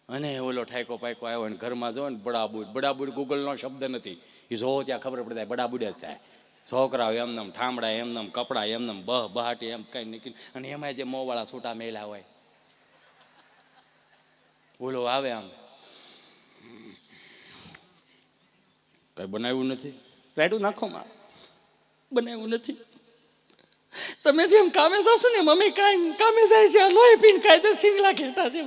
અને ઓલો ઠાયકો પાયકો આવ્યો ને ઘરમાં જો ને બડાબુડ ગૂગલનો શબ્દ નથી. એ જોવો ત્યાં ખબર પડી જાય બડાબુડ જ થાય. છોકરાઓ એમનેમ ઠામડા એમનેમ કપડા એમનેમ બહાટી એમ કઈ નીકળી. અને એમાં જે મોંવાળા છૂટા મેલા હોય ઓલો આવે આમ કઈ બનાવ્યું નથી રાયડું નાખો માં બનાવ્યું નથી. તમે જેમ કામે જશો ને મમ્મી કાંઈ કામે જાય છે લોહી પીને કાંઈ તો સિંગલા ઘેટા છે.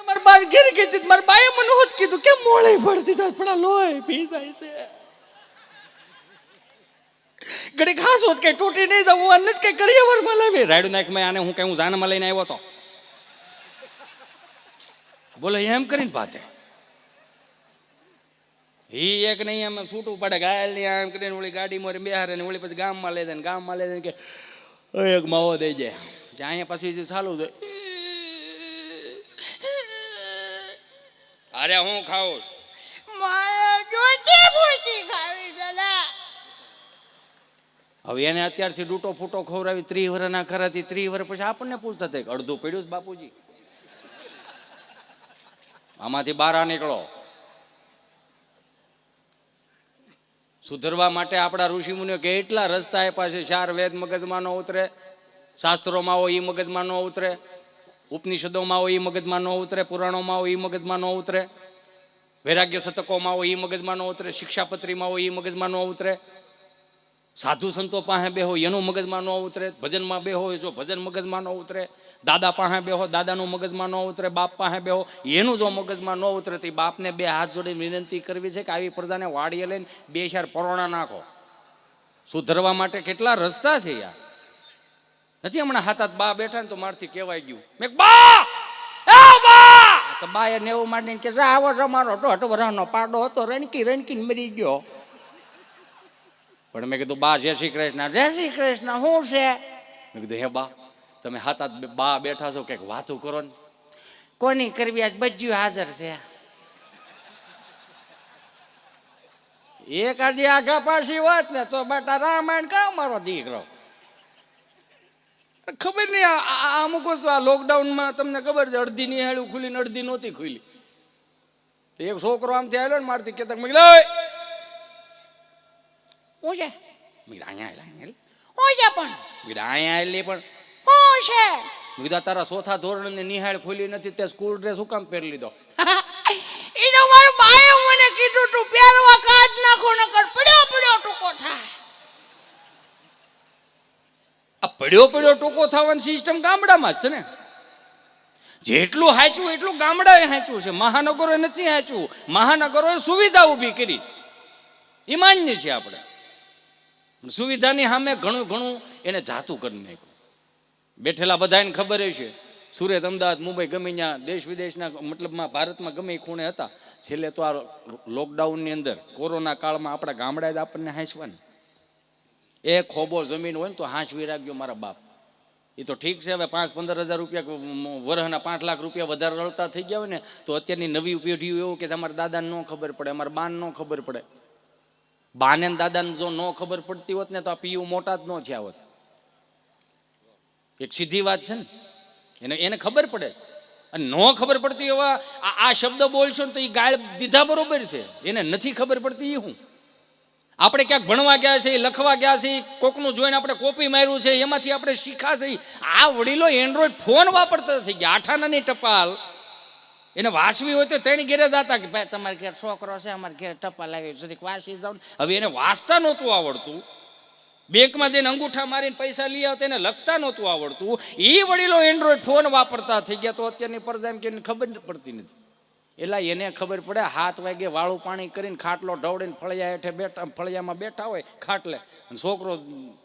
મારા બા ઘેર કીધી મારા બાએ મને હોત કીધું કેમ મોળે પડતી થાય પણ લોહી પી જાય છે. ઘડી ખાસ હોત કઈ તૂટી નહીં જાવ હું કઈ કરીએ વરમાં લાવી રાયડું નાખ મેં આને હું કઈ હું જાનમાં લઈને આવ્યો તો બોલો એમ કરીને ભાતે. એ એક નહીં એમ છૂટું પડે ઘાયલ ની એમ કરીને ઓલી ગાડીમાં બેહારે ને ઓલી પછી ગામમાં લઈ દે ને ગામમાં લઈ દે કે એક માવો દઈ જાય અહીંયા પછી ચાલુ થાય. અરે હું ખાઉં હવે એને અત્યારથી ડૂટો ફૂટો ખવડાવી 30 વર્ષના ખરાથી 30 વર્ષ પછી આપણને પૂછતા થાય અડધું પડ્યું બાપુજી આમાંથી બહાર નીકળો. સુધરવા માટે આપણા ઋષિમુનિઓ કેટલા રસ્તા આપ્યા છે. 4 વેદ મગજમાં ન ઉતરે, શાસ્ત્રોમાં હોય એ મગજમાં ન ઉતરે, ઉપનિષદોમાં હોય એ મગજમાં ન ઉતરે, પુરાણોમાં હોય એ મગજમાં ન ઉતરે, વૈરાગ્ય શતકોમાં હોય એ મગજમાં ન ઉતરે, શિક્ષાપત્રીમાં હોય એ મગજમાં ન ઉતરે, સાધુ સંતો પાસે બેહો એનું મગજમાં ન ઉતરે, ભજનમાં બેહો જો ભજન મગજમાં ન ઉતરે, દાદા પાસે બેહો દાદાનું મગજમાં ન ઉતરે, બાપ પાસે બેહો એનું જો મગજમાં ન ઉતરે તો બાપને 2 હાથ જોડીને વિનંતી કરવી છે કે આવી પ્રજાને વાડીએ લઈને 2 ચાર પરોણા નાખો. સુધરવા માટે કેટલા રસ્તા છે યાર. નથી હમણાં હાથ બા બેઠા ને તો મારથી કહેવાય ગયું મેં બા તો બા એને એવું માંડીને કે આવો તમારો 1.5 વર્ષનો પાડો હતો રણકી મરી ગયો. પણ મેં કીધું બા જય શ્રી કૃષ્ણ. જય શ્રી કૃષ્ણ શું છે? મેં કીધું હે બા તમે હાથ બા બેઠા છો કંઈક વાતું કરો ને. કોની કરવી આજ બજ્યું હાજર છે. એક આજે આગા પાછી વાત ને તો બેટા રામાયણ કા મારો દીકરો. ખબર નહીં અમુક વસ્તુ આ લોકડાઉનમાં તમને ખબર છે અડધી નિહાળું ખુલી ને અડધી નહોતી ખુલી. એક છોકરો આમથી આવ્યો ને મારથી કેતા મેં કીધું હું છે પણ તારા ચોથા ધોરણ ની નિહાળ ખોલી નથી તે સ્કૂલ ડ્રેસ શું કામ પહેરી લીધો? મને કીધું તું પહેરવા કાઢ નાખો નકર પડ્યો ટૂંકો થાય. આ પડ્યો ટૂંકો થવાની સિસ્ટમ ગામડામાં જ છે ને. જેટલું હાચું એટલું ગામડાએ હાચું છે. મહાનગરોએ નથી હાચું. મહાનગરોએ સુવિધા ઊભી કરી એ માન્ય છે. આપણે સુવિધાની સામે ઘણું એને જાતું કરી નાખ્યું. બેઠેલા બધાને ખબર છે સુરત અમદાવાદ મુંબઈ ગમે ત્યાં દેશ વિદેશના મતલબમાં ભારતમાં ગમે એ ખૂણે હતા. છેલ્લે તો આ લોકડાઉનની અંદર કોરોના કાળમાં આપણા ગામડાએ જ આપણને હાંસવાની. એક ખોબો જમીન હોય ને તો હાંસવી રાખજો મારા બાપ. એ તો ઠીક છે હવે 5-15 હજાર રૂપિયા વર્ષના 5 લાખ રૂપિયા વધારે રળતા થઈ ગયા હોય ને તો અત્યારની નવી પેઢીઓ એવું કે તમારા દાદાને ન ખબર પડે, અમારા બાને ન ખબર પડે. બાને દાદાને જો ન ખબર પડતી હોત ને તો આ પીયુ મોટા જ ન થયા હોત. એક સીધી વાત છે ને એને ખબર પડે. અને ન ખબર પડતી એવા આ શબ્દ બોલશો ને તો એ ગાળ દીધા બરોબર છે. એને નથી ખબર પડતી એ હું. આપણે ક્યાંક ભણવા ગયા છે, લખવા ગયા છે, કોકનું જોઈને આપણે કોપી માર્યું છે, એમાંથી આપણે શીખા છે. આ વડીલો એન્ડ્રોઈડ ફોન વાપરતા થઈ ગયા. 8 આનાની ટપાલ એને વાંચવી હોય તો તેની ઘેરે જતા કે ભાઈ તમારે ઘેર છોકરો છે અમારે ઘેર ટપાલ આવી સુધી વાંચી જાવ. હવે એને વાંચતા નહોતું આવડતું. બેંકમાં જઈને અંગૂઠા મારીને પૈસા લઈ આવતા એને લખતા નહોતું આવડતું. એ વડીલો એન્ડ્રોઈડ ફોન વાપરતા થઈ ગયા તો અત્યારની પરજા એમ કે ખબર પડતી નથી. એટલે એને ખબર પડે 7 વાગે વાળું પાણી કરીને ખાટલો ઢવડીને ફળિયામાં બેઠા હોય ખાટલે છોકરો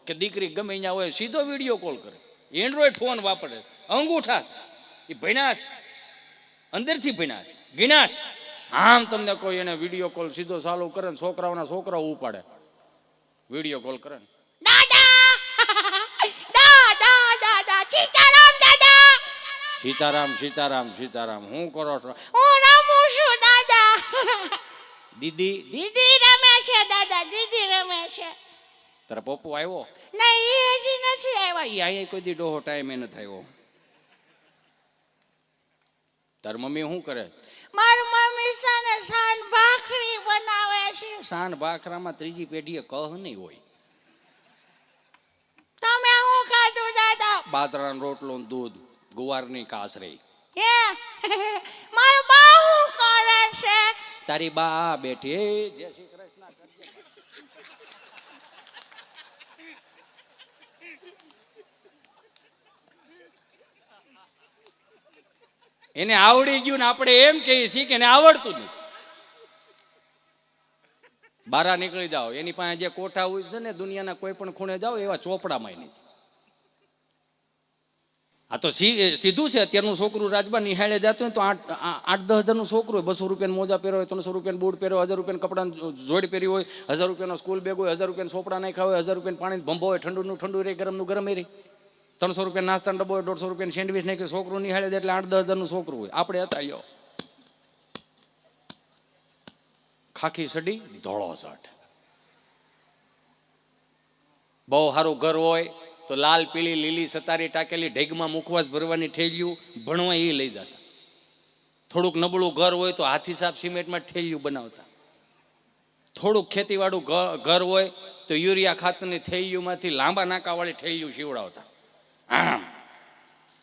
કે દીકરી ગમે ત્યાં હોય સીધો વિડીયો કોલ કરે. એન્ડ્રોઈડ ફોન વાપરે. અંગૂઠા એ ભણ્યા અંદરથી ભણ્યા ગીણાશ. આમ તમને કોઈ એને વિડીયો કોલ સીધો ચાલુ કરે ને છોકરાઓ ઉપાડે વિડીયો કોલ કરે ને દાદા દાદા દાદા સીતારામ સીતારામ સીતારામ સીતારામ. હું કરો છો? હું રમું છું દાદા. દીદી દીદી રમે છે દાદા, દીદી રમે છે. તારા પપ્પુ આવ્યો? નહીં, એ હજી નથી આવ્યા. ઈ અહીંયા કોઈ દી ડોહો ટાઈમ એ નથી આવ્યો. તાર મમ્મી શું કરે? મારી મમ્મી સાને સાન ભાખરી બનાવે છે. સાન ભાખરામાં ત્રીજી પેઢીએ કહ નહીં હોય. તમે શું ખાધું દાદા? બાજરાનો રોટલો ને દૂધ, ગુવારની કાસરી. હે મારું બા શું કરે છે? તારી બા આ બેઠી. એ જય શ્રી કૃષ્ણ કરજે. એને આવડી ગયું ને આપણે એમ કહીએ છીએ કે એને આવડતું નથી. બારા નીકળી જાઓ, એની પાસે જે કોઠા હોય છે ને દુનિયાના કોઈ પણ ખૂણે જાઓ એવા ચોપડામાં નથી. આ તો સીધું છે. અત્યારનું છોકરું રાજબા નિહાળે જતું હોય તો 8-10 હજારનું છોકરું હોય, 200 રૂપિયાનું મોજા પહેર્યો હોય, 300 રૂપિયાનું બૂટ પહેર્યો હોય, 1000 રૂપિયાનું કપડાં જોડ પહેરી હોય, 1000 રૂપિયાનો સ્કૂલ બેગ હોય, 1000 રૂપિયાના ચોપડા નાખ્યા હોય, 1000 રૂપિયાનું પાણી ભંભો હોય, ઠંડુનું ઠંડુ રહે, ગરમનું ગરમ રહે, 300 રૂપિયા નાસ્તાનો ડબ્બો હોય, 150 રૂપિયાની સેન્ડવીચ નાખી છોકરું નિહાળે એટલે 8-10 હજારનું છોકરું હોય. આપણે હતા યો ખાખી સડી ધોળો શર્ટ. બહુ સારું ઘર હોય તો લાલ પીળી લીલી સતારી ટાકેલી ઢેગમાં મુખવાસ ભરવાની ઠેલિયું ભણવા એ લઈ જતા. થોડુંક નબળું ઘર હોય તો હાથી સાપ સિમેન્ટમાં ઠેલિયું બનાવતા. થોડુંક ખેતીવાળું ઘર હોય તો યુરિયા ખાતરની થેલીઓમાંથી લાંબા નાકાવાળી ઠેલિયું સીવડાવતા. આમ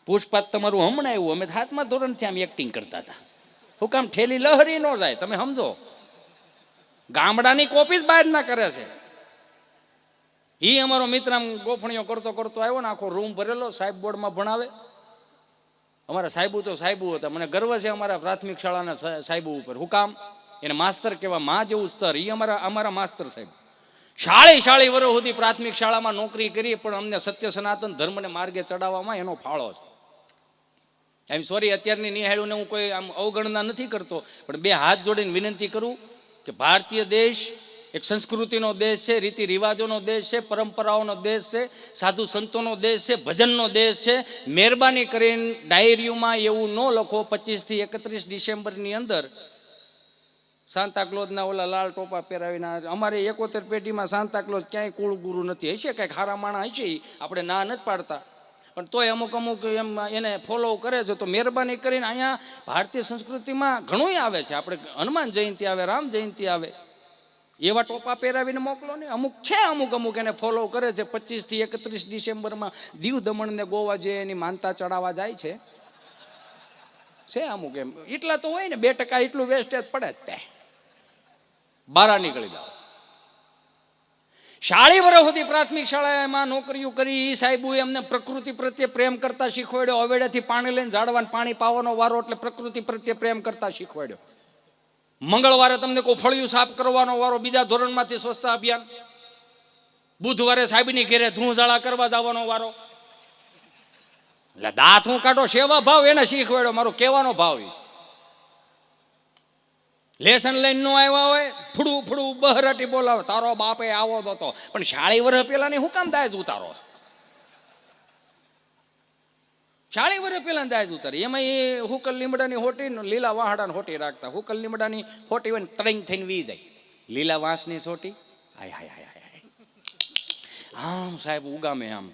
પુષ્પાત તમારું હમણાં આવ્યું, અમે 7મા ધોરણથી આમ એક્ટિંગ કરતા હતા. હું કામ ઠેલી લહરી ન જાય, તમે સમજો. ગામડાની કોપી જ બહાર ના કરે છે. એ અમારો મિત્ર આમ ગોફણીઓ કરતો કરતો આવ્યો ને આખો રૂમ ભરેલો, સાહેબ બોર્ડમાં ભણાવે. અમારા સાહેબુ તો સાહેબુ હતા. મને ગર્વ છે અમારા પ્રાથમિક શાળાના સાહેબુ ઉપર. હું કામ એને માસ્તર કહેવા, માં જેવું સ્તર. એ અમારા માસ્તર સાહેબ 40 વર્ષ સુધી પ્રાથમિક શાળામાં નોકરી કરી, પણ અમને સત્ય સનાતન ધર્મને માર્ગે ચડાવવામાં એનો ફાળો છે. આઈ એમ સોરી, અત્યારની નિહાળુને હું કોઈ આમ અવગણના નથી કરતો, પણ 2 હાથ જોડીને વિનંતી કરું કે ભારતીય દેશ એક સંસ્કૃતિનો દેશ છે, રીતિ રિવાજોનો દેશ છે, પરંપરાઓનો દેશ છે, સાધુ સંતોનો દેશ છે, ભજનનો દેશ છે. મહેરબાની કરીને ડાયરીઓમાં એવું ન લખો 25 થી 31 ડિસેમ્બરની અંદર સાંતાક્લોઝના ઓલા લાલ ટોપા પહેરાવીને. અમારે 71 પેઢીમાં સાંતાક્લોઝ ક્યાંય કુળ ગુરુ નથી. હશે કાંઈક ખારા માણા હશે, આપણે ના નથી પાડતા, પણ તોય અમુક એમ એને ફોલો કરે છે. તો મહેરબાની કરીને અહીંયા ભારતીય સંસ્કૃતિમાં ઘણું આવે છે. આપણે હનુમાન જયંતિ આવે, રામ જયંતિ આવે, એવા ટોપા પહેરાવીને મોકલો ને. અમુક એને ફોલો કરે છે. 25 થી 31 ડિસેમ્બરમાં દીવ દમણ ને ગોવા જે એની માનતા ચડાવવા જાય છે અમુક. એમ એટલા તો હોય ને, 2% એટલું વેસ્ટેજ પડે જ. તે બારા નીકળી જાવ. 40 વર્ષ સુધી પ્રાથમિક શાળામાં નોકરીઓ કરી. એ સાહેબુ એમને પ્રકૃતિ પ્રત્યે પ્રેમ કરતા શીખવાડ્યો. હવેડેથી પાણી લઈને ઝાડવાને પાણી પાવાનો વારો એટલે પ્રકૃતિ પ્રત્યે પ્રેમ કરતા શીખવાડ્યો. મંગળવારે તમને કોઈ ફળિયું સાફ કરવાનો વારો, બીજા ધોરણમાંથી સ્વચ્છતા અભિયાન. બુધવારે સાહેબની ઘેરે ધૂળઝાળા કરવા જવાનો વારો. એટલે દાંત હું કાઢો સેવા ભાવ એને શીખવાડ્યો. મારો કહેવાનો ભાવ એ. લેસન લઈને નો આવ્યા હોય, ફૂડું બહરાટી બોલાવે, તારો બાપે આવો તો. પણ 40 વર્ષ પેલાની હું કામ દાય ઉતારો? 40 વર્ષ પહેલા દાય ઉતારી. એમાં એ હુકલ લીમડાની હોટી, લીલા વાહડાની હોટી રાખતા. હુકલ લીમડાની હોટી હોય ને ત્રણ થઈને વી જાય. લીલા વાંસની સોટી, હાય આમ સાહેબ ઉગામે આમ.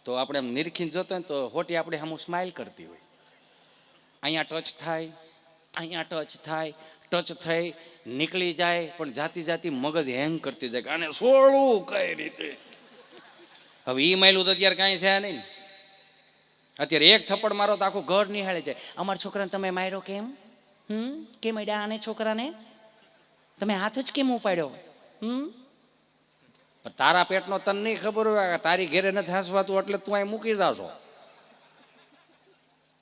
તો આપણે આમ નિરખીને જોતો હોય તો હોટી આપણે આમ સ્માઇલ કરતી હોય. અહીંયા ટચ થાય, અહીંયા ટચ થાય, ટચ થઈ નીકળી જાય, પણ જાતી મગજ હેંગ કરતી જાય. આને છોડવું કઈ રીતે? હવે ઈ માયલું તો અત્યારે કાંઈ છે નહીં. અત્યારે એક થપ્પડ મારો તો આખું ઘર નિહાળે જાય. અમારા છોકરાને તમે માર્યો કેમ? કેમ અડ્યા આને છોકરાને? તમે હાથ જ કેમ ઉપાડ્યો? તારા પેટનો તને નહીં ખબર હોય, તારી ઘેરે નથી હસવાતું એટલે તું અહીં મૂકી જાશો.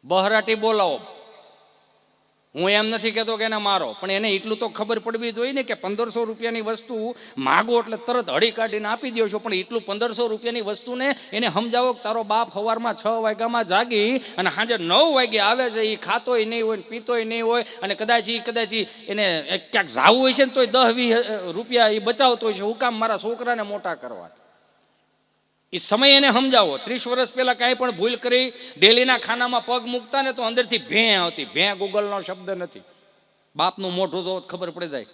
બહરાટી બોલાવો. હું એમ નથી કહેતો કે એને મારો, પણ એને એટલું તો ખબર પડવી જોઈએ ને કે 1500 રૂપિયાની વસ્તુ માગો એટલે તરત હળી કાઢીને આપી દો છો. પણ એટલું 1500 રૂપિયાની વસ્તુને એને સમજાવો કે તારો બાપ સવારમાં 6 વાગ્યામાં જાગી અને સાંજે 9 વાગે આવે છે. એ ખાતોય નહીં હોય, પીતોય નહીં હોય, અને કદાચ એને ક્યાંક જાવું હોય છે ને તોય 10-20 રૂપિયા એ બચાવતો હોય છે. હું કામ મારા છોકરાને મોટા કરવા. એ સમય એને સમજાવો. 30 વર્ષ પહેલા કાંઈ પણ ભૂલ કરી ડેલીના ખાનામાં પગ મૂકતા ને તો અંદરથી ભેં આવતી. ભેં ગૂગલનો શબ્દ નથી. બાપનું મોઢું જો ખબર પડી જાય.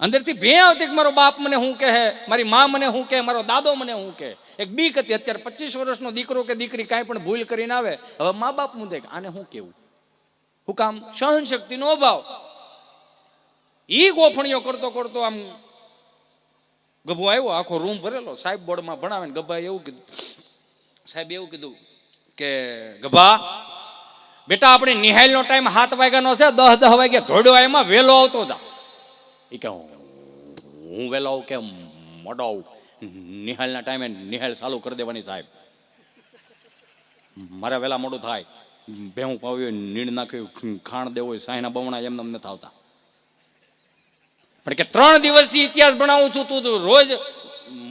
અંદરથી ભેં આવતી કે મારો બાપ મને શું કહે, મારી મા મને શું કહે, મારો દાદો મને શું કહે. એક બીક હતી. અત્યારે 25 વર્ષનો દીકરો કે દીકરી કાંઈ પણ ભૂલ કરીને આવે, હવે મા બાપ મુદ્દે આને શું કેવું, શું કામ? સહન શક્તિનો અભાવ. ઈ ગોફણીઓ કરતો કરતો આમ ગભો આવ્યો, આખો રૂમ ભરેલો. સાહેબ બોર્ડમાં ભણાવે ને ગભાએ એવું કીધું, સાહેબ એવું કીધું કે ગભા બેટા આપણે નિહાળનો ટાઈમ 7 વાગ્યાનો છે, 10 વાગ્યા ધોડ્યો એમાં વહેલો આવતો જા. એ કે હું વહેલો આવું કે મોડો આવું? નિહાળના ટાઈમે નિહાળ ચાલુ કરી દેવાની સાહેબ, મારે વહેલા મોડું થાય. ભેહું પાવ્યું, નીણ નાખ્યું, ખાણ દેવું હોય, સાયના બમણા એમને નથી આવતા. પણ કે 3 દિવસથી ઇતિહાસ ભણાવું છું, તું રોજ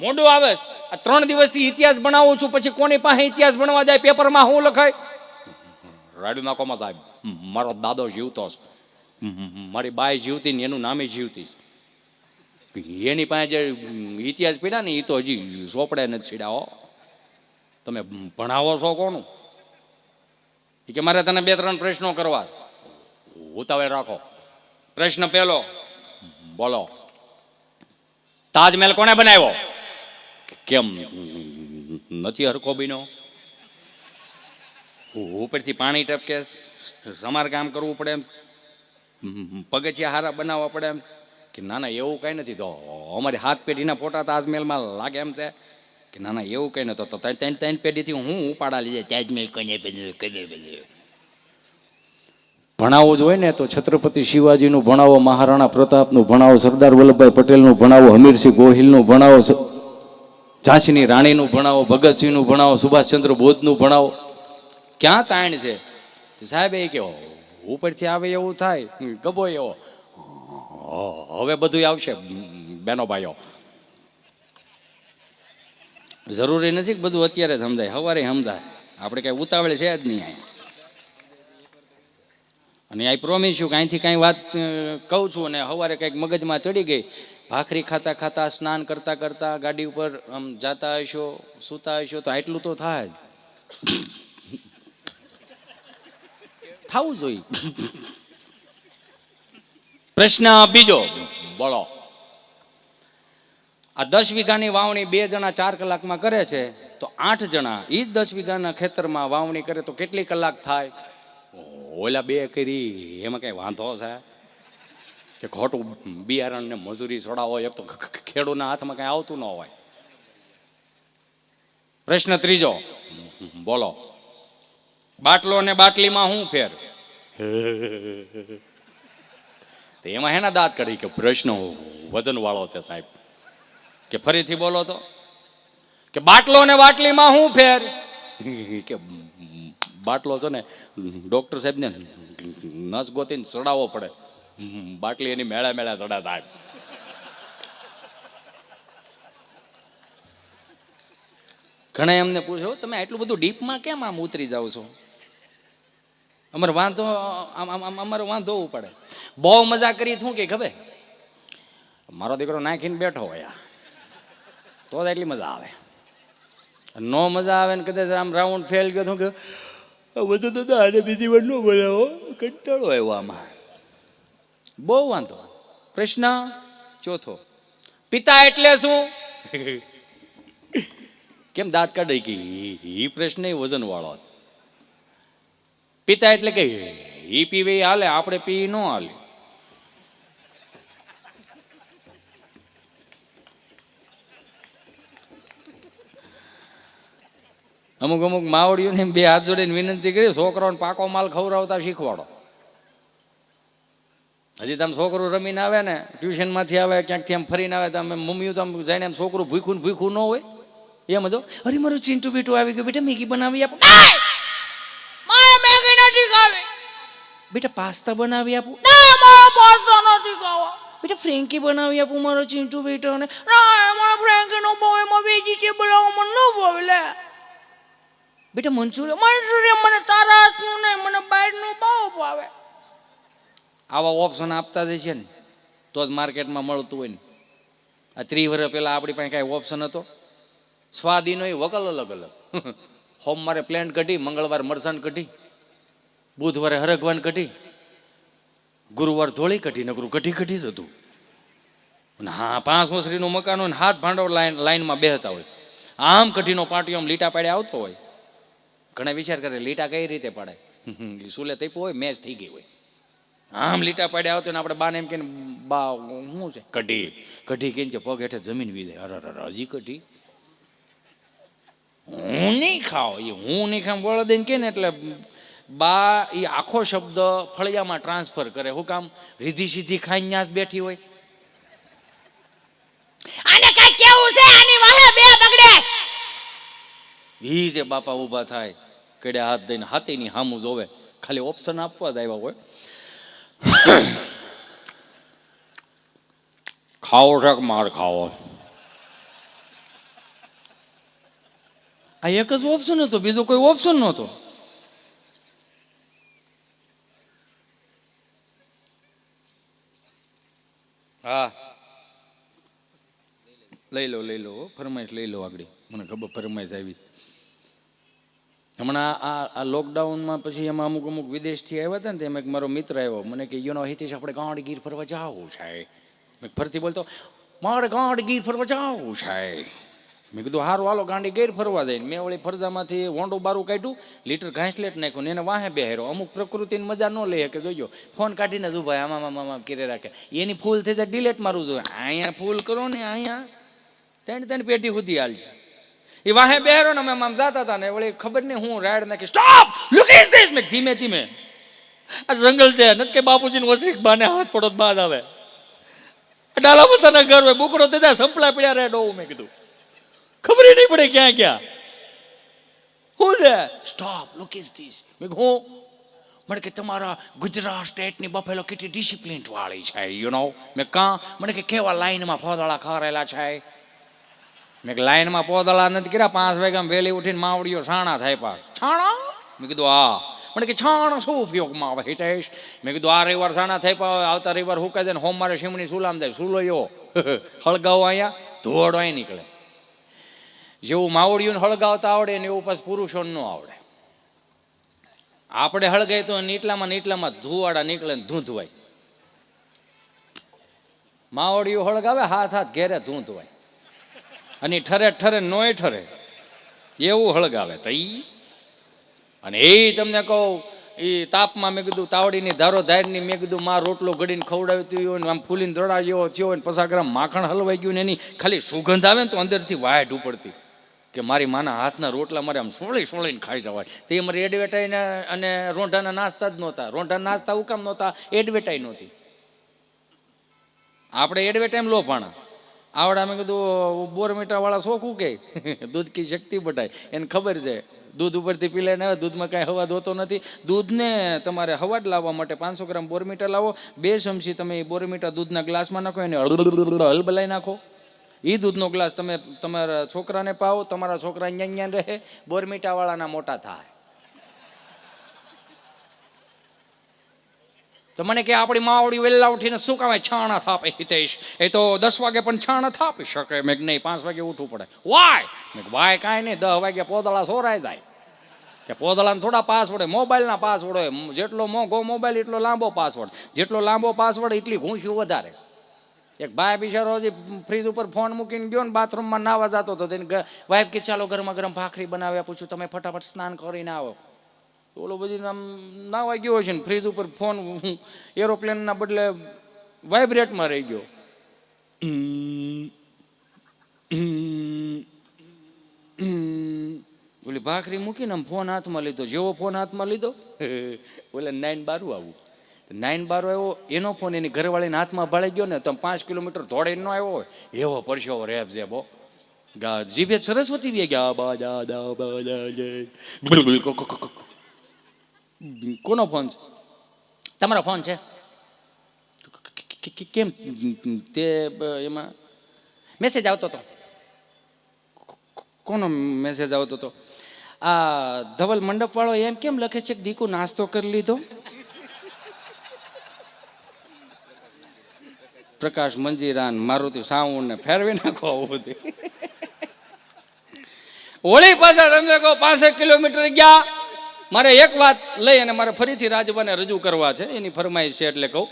મોડું આવે. આ 3 દિવસથી ઇતિહાસ ભણાવું છું, પછી કોની પાસે ઇતિહાસ ભણવા જાય? પેપરમાં શું લખાય? રાડુ નાખોમાં સાહેબ, મારો દાદો જીવતો, મારી બાઈ જીવતી ને એનું નામે જીવતી. એની પાસે જે ઇતિહાસ પીડા ને એ તો હજી ચોપડે નથી સીડા. તમે ભણાવો છો કોનું? એ કે મારે તને 2-3 પ્રશ્નો કરવા, ઉતાવળ રાખો. પ્રશ્ન પહેલો, બોલો તાજમહેલ કોને બનાવ્યો? કેમ નથી હરખો બીનો? ઉપરથી પાણી ટપકે, સમારકામ કરવું પડે એમ, પગથિયા હારા બનાવવા પડે એમ? કે ના ના એવું કઈ નથી. તો અમારી 7 પેઢીના ફોટા તાજમહેલમાં લાગે એમ છે? કે ના ના એવું કઈ નતો. તો 3 પેઢીથી હું ઉપાડા લીધે તાજમહેલ કોને બન્યો? ભણાવવું જ હોય ને તો છત્રપતિ શિવાજીનું ભણાવો, મહારાણા પ્રતાપનું ભણાવો, સરદાર વલ્લભભાઈ પટેલનું ભણાવો, હમીરસિંહ ગોહિલનું ભણાવો, ઝાંસીની રાણીનું ભણાવો, ભગતસિંહનું ભણાવો, સુભાષચંદ્ર બોઝનું ભણાવો. ક્યાં તાણ છે? સાહેબ એ કેવો ઉપરથી આવે એવું થાય, ગબો એવો. હવે બધું આવશે બેનો ભાઈઓ. જરૂરી નથી કે બધું અત્યારે સમજાય, સવારે સમજાય. આપણે કઈ ઉતાવળ છે જ નહીં. અને આઈ પ્રોમિસ યુ કે અહીંથી કાંઈ વાત કહું છું અને સવારે કંઈક મગજમાં ચડી ગઈ, ભાખરી ખાતા ખાતા, સ્નાન કરતા કરતા ગાડી ઉપર આમ જાતા હશો, સૂતા હશો, તો આટલું તો થાય જ. થવું જોઈએ. પ્રશ્ન બીજો, બોલો. આ 10 વીઘાની વાવણી 2 જણા 4 કલાકમાં કરે છે, તો 8 જણા એ જ 10 વીઘાના ખેતરમાં વાવણી કરે તો કેટલી કલાક થાય? ઓલા 2 કરી એમાં કઈ વાંધો છે કે ખોટું બિયારણ ને મજૂરી છોડાવો? એક તો ખેડૂતના હાથમાં કઈ આવતું ન હોય. પ્રશ્ન ત્રીજો, બોલો. બાટલો અને બાટલીમાં શું ફેર? તો એમાં હેના દાંત કાઢી કે પ્રશ્ન વજન વાળો છે સાહેબ. કે ફરીથી બોલો તો. કે બાટલો અને બાટલીમાં શું ફેર? કે બાટલો છે ને ડોક્ટર સાહેબ ને નસ ગોતીને ચડાવવો પડે, બાટલી એની મેળા મેળા ચડા થાય. ઘણા એમને પૂછો તમે આટલું બધું ડીપમાં કેમ આમ ઉતરી જાવ છો? અમારે વાંધો પડે. બહુ મજા કરી શું કે ખબર? મારો દીકરો નાખીને બેઠો હોય તો એટલી મજા આવે. નો મજા આવે ને કદાચ આમ રાઉન્ડ ફેલ ગયો શું કે બધું તો આને બીજી વાર ન બોલાવો, કંટાળો આવ્યો આમાં. બહુ વાંધો. પ્રશ્ન ચોથો, પિતા એટલે શું? કેમ દાંત કાઢી કે એ પ્રશ્ન વજન વાળો. પિતા એટલે કે ઈ પીવે હાલે, આપણે પી ન હાલે. અમુક અમુક માવડીઓને 2 હાથ જોડીને વિનંતી કરી, છોકરાઓને પાકો માલ ખવડાવતા શીખવાડો. હજી તમે છોકરું રમીને આવે ને, ટ્યુશનમાંથી આવે, ક્યાંકથી આમ ફરીને આવે, તમે મમ્મીઓ તો આમ જઈને આમ છોકરું ભૂખ્યું ને ભૂખ્યું ન હોય એમ જો, અરે મારું ચીંટુ બીટું આવી ગયું, બેટા મેગી બનાવી આપું. મારે મેગી નથી ખાવી. બેટા પાસ્તા બનાવી આપું. ના, મારે પાસ્તા નથી ખાવા. બેટા ફ્રેન્કી બનાવી આપું મારો ચીંટુ બેટો. ને ના, મારે ફ્રેન્કી નો ભાવે, એમાં વેજીટેબલ મને ન ભાવે. લે બેટા મંચુરિયન. મંચુરિયન મને તારા હાથનું નહીં, મને બહારનું બહુ ભાવે. આવા ઓપ્શન આપતા જ છે ને તો જ માર્કેટમાં મળતું હોય ને. આ 30 વર્ષ પહેલા આપણી પાસે કાંઈ ઓપ્શન હતો? સ્વાદીનો એ વકલ અલગ અલગ. સોમવારે પ્લેન્ટ કઢી, મંગળવારે મરસાન કઢી, બુધવારે હરગવાન કઢી, ગુરુવાર ધોળી કઢી, નકરું કઢી કઢી જ હતું. અને હા 5 ઓસરીનું મકાન હોય ને 7 ભાંડો લાઈનમાં બેહતા હોય. આમ કઢીનો પાટિયો આમ લીટા પાડે આવતો હોય. ઘણા વિચાર કરે લીટા કઈ રીતે પાડે, સુલે તૈપો હોય, મેચ થઈ ગઈ હોય, આમ લીટા પાડે આવતો ને આપણે બાને એમ કે બા શું છે કઢી કઢી કહીને કે પગ હેઠે જમીન વી દે. અરે હજી કઢી હું નહીં ખાવ, એ હું નહીં ખામ વળ દઈને કે ને એટલે બા એ આખો શબ્દ ફળિયામાં ટ્રાન્સફર કરે. શું કામ? રીધી સીધી ખાઈને ત્યાં જ બેઠી હોય. આને કઈ કેવું છે? આની વાહે બે બગડે. ઈ જે બાપા ઊભા થાય, કડે હાથ દઈને હાથેની હામું જોવે, ખાલી ઓપ્શન આપવા જ આવ્યા હોય. ખાવો છે કે માર ખાવો? આ એક જ ઓપ્શન હતો, બીજો કોઈ ઓપ્શન નહોતો. હા લઈ લો ફરમાઈશ લઈ લો. આગળ મને ખબર ફરમાઈશ આવી. હમણાં આ લોકડાઉનમાં પછી એમાં અમુક વિદેશથી આવ્યા હતા ને, તેમાં એક મારો મિત્ર આવ્યો, મને કે હિતેશ આપણે ગાંડગીર ફરવા જવું છે. મેં ફરતી બોલતો મારે ગાંડગીર ફરવા જવું છે. મેં કીધું હારું હાલો ગાંડી ગેર ફરવા જાય. મેં વળી ફરજામાંથી વોંડું બારું કાઢ્યું, લીટર ઘાસલેટ નાખ્યું ને એને વાહે બેહેરો. અમુક પ્રકૃતિની મજા ન લે કે જોજો ફોન કાઢીને જ ઉભા આમાં કરે રાખે. એની ફૂલ થઈ જાય ડિલેટ મારું જોઈએ. અહીંયા ફૂલ કરો ને અહીંયા 3 પેટી સુધી હાલ છે. એ વાહે બેહેરો ને અમે આમ જાતા હતા ને વળી ખબર નહીં હું રાડ નાખી સ્ટોપ લુક ઇઝ ધીસ. મેં ધીમે ધીમે આ જંગલ છે નથી કે બાપુજીને વસરીક બાને હાથ પડો બાદ આવે. ડાલા બધાના ઘર હોય, બુકડો દેતા સંપલા પડ્યા રહે ડોવું. મેં કીધું ખબર નહીં પડે ક્યાં ક્યાં હું છે. Stop look is this. મેં હું મને કે તમારા ગુજરાત સ્ટેટની બફેલો કેટલી ડિસિપ્લિન વાળી છે યુ નો. મેં કાં મને કે કેવા લાઈનમાં ફોદળા ખરેલા છે. મેં કે લાઈનમાં પોદળા નથી કર્યા, 5 વાગ્યામાં વહેલી ઉઠીને માવડીઓ છાણા થાય પાસ. છાણા? મેં કીધું હા. મને કે છાણા શું ઉપયોગમાં આવે હિતેશ? મેં કીધું આ રવિવાર છાણા થાય પાવે, આવતા રવિવાર હુકાઈ જાય ને સોમવારે શિમણી સુલામ જાય. સુલો એવો હળગાવો અહીંયા ધોળો અહીં નીકળે. જેવું માવડીઓને હળગાવતા આવડે ને એવું પાછું પુરુષોને ન આવડે. આપણે હળગાય તો નીટલામાં ધુવાડા નીકળે ને ધૂંધવાય. માવડીઓ હળગાવે હાથ ઘેરે ધૂંધવાય અને ઠરે નોય ઠરે એવું હળગાવે. તો ઈ અને એ તમને કહું એ તાપમાં મેં કીધું તાવડીની ધારો ધારની મેં કીધું માં રોટલો ઘડીને ખવડાવતી હોય ને આમ ફૂલીને દોડા જેવો થયો હોય ને 50 ગ્રામ માખણ હલવાઈ ગયું ને એની ખાલી સુગંધ આવે ને તો અંદરથી વાટ ઉપડતી કે મારી માના હાથના રોટલા મારે આમ સોળીને ખાઈ જવાય. તે મારી એડવેટાઈને અને રોંઢાના નાસ્તા જ નહોતા. રોંઢાના નાસ્તા ઉકામ નહોતા, એડવેટાઈ નહોતી. આપણે એડવેટાઈમ લો ભાણા આવડા. મેં કીધું બોરમીટા વાળા શોખું કે દૂધ કી શક્તિ બટાય એને ખબર છે. દૂધ ઉપરથી પી લે ને દૂધમાં કાંઈ હવાદ હોતો નથી. દૂધને તમારે હવાડ લાવવા માટે 500 ગ્રામ બોરમીટા લાવો. 2 ચમચી તમે બોરમીટા દૂધના ગ્લાસમાં નાખો, એને હલબલાઈ નાખો. એ દૂધનો ગ્લાસ તમે તમારા છોકરાને પાવો, તમારા છોકરા ન્યા રહે, બોરમીટા વાળાના મોટા થાય. તો મને કે આપણી માવડી વેલા ઉઠીને શું કહેવાય છાણા થાપે હિતેશ? એ તો 10 વાગે પણ છાણા થાપી શકે. મેં નહીં 5 વાગે ઉઠવું પડે. વાય? મેં વાય કાંઈ નહીં, 10 વાગે પોદળા સોરાઈ જાય. કે પોદળાને થોડા પાસવર્ડ હોય, મોબાઈલના પાસવર્ડ હોય. જેટલો મોંઘો મોબાઈલ એટલો લાંબો પાસવર્ડ, જેટલો લાંબો પાસવર્ડ એટલી ઘૂંસ્યું વધારે. એક ભાઈ બિચારો હજી ફ્રીજ ઉપર ફોન મૂકીને ગયો ને બાથરૂમમાં નાવા જતો હતો. તેની વાઈફ કે ચાલો ગરમા ગરમ ભાખરી બનાવ્યા. પૂછ્યું તમે ફટાફટ સ્નાન કરીને આવો. ઓલો બધી આમ નાવા ગયો હોય છે ને ફ્રીજ ઉપર ફોન એરોપ્લેનના બદલે વાઇબ્રેટમાં રહી ગયો. ઓલી ભાખરી મૂકીને આમ ફોન હાથમાં લીધો. જેવો ફોન હાથમાં લીધો ઓલે 9 બારું આવું 9 બારો આવ્યો એનો ફોન એની ઘરવાળીના હાથમાં ભળી ગયો ને તો 5 કિલોમીટર દોડીને ન આવ્યો હોય એવો પરસેવો રેપ છે. બો જીભે સરસ્વતી વી ગયા. કોનો ફોન છે? તમારો ફોન છે? કેમ તે એમાં મેસેજ આવતો હતો? કોનો મેસેજ આવતો હતો? આ ધવલ મંડપ વાળો એમ કેમ લખે છે કે દીકુ નાસ્તો કરી લીધો? પ્રકાશ મંજીરાન મારુતિ સાઉન્ડ ને ફેરવી નાખો આવું બધું. વળી પાછા તમે કહો 65 કિલોમીટર ગયા. મારે એક વાત લઈ અને મારે ફરીથી રાજબાને રજૂ કરવા છે, એની ફરમાઈશ છે એટલે કહું.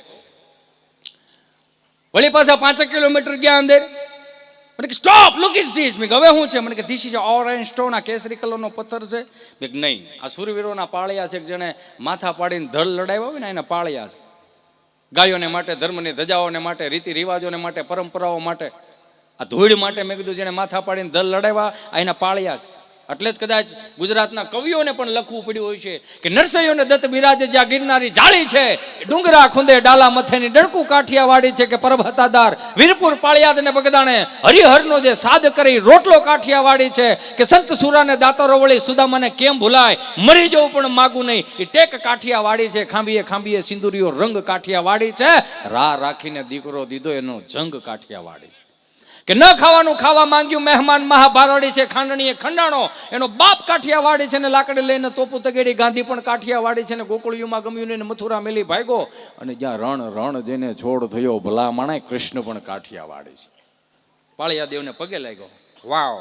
વળી પાછા 5 કિલોમીટર ગયા અંદર. મને કે સ્ટોપ, લુક ઇઝ ધીસ. મેં હવે શું છે? મને કે ધીસ ઇઝ ઓરેન્જ સ્ટોન. આ કેસરી કલરનો પથ્થર છે. મેં નહીં, આ સુરવીરોના પાળિયા છે, જેને માથા પાડીને ધડ લડાવ્યા હોય ને એના પાળિયા છે. ગાયોને માટે, ધર્મની ધજાઓને માટે, રીતિ રિવાજોને માટે, પરંપરાઓ માટે, આ ધૂળ માટે મેં કીધું જેને માથા પાડીને ધડ લડાવ્યા આ એના પાળિયા છે. એટલે જ કદાચ ગુજરાતના કવિઓને પણ લખવું પડ્યું હોય છે કે નરસૈયોને દત્ત બિરાજે જ્યાં ગિરનારી જાળી છે, ડુંગરા ખુંદે ડાલા મથેની ડણકું કાઠિયાવાડી છે, કે પરબ હતાદાર વીરપુર પાળિયાદ ને બગદાણે હરિહરનો જે સાદ કરી રોટલો કાઠિયાવાડી છે, કે સંત સુરાને દાતારો વળી સુદામાને કેમ ભૂલાય, મરી જવું પણ માગું નહીં, એ ટેક કાઠિયાવાડી છે, ખાંભીએ ખાંભીએ સિંદુરીઓ રંગ કાઠિયાવાડી છે, રા રાખીને દીકરો દીધો એનો જંગ કાઠિયાવાડી છે, કે ન ખાવાનું ખાવા માંગ્યું મહેમાન મહાભારડી છે, ખાંડણીએ ખંડાણો એનો બાપ કાઠિયાવાડી છે, ને લાકડી લઈને તોપુ તગેડી ગાંધી પણ કાઠિયાવાડી છે, ને ગોકુળિયુંમાં ગમ્યું ને મથુરા મેલી ભાગ્યો, અને જ્યાં રણ રણ જેને છોડ થયો ભલા માણે કૃષ્ણ પણ કાઠિયાવાડી છે. પાળિયા દેવને પગે લાગ્યો. વાવ.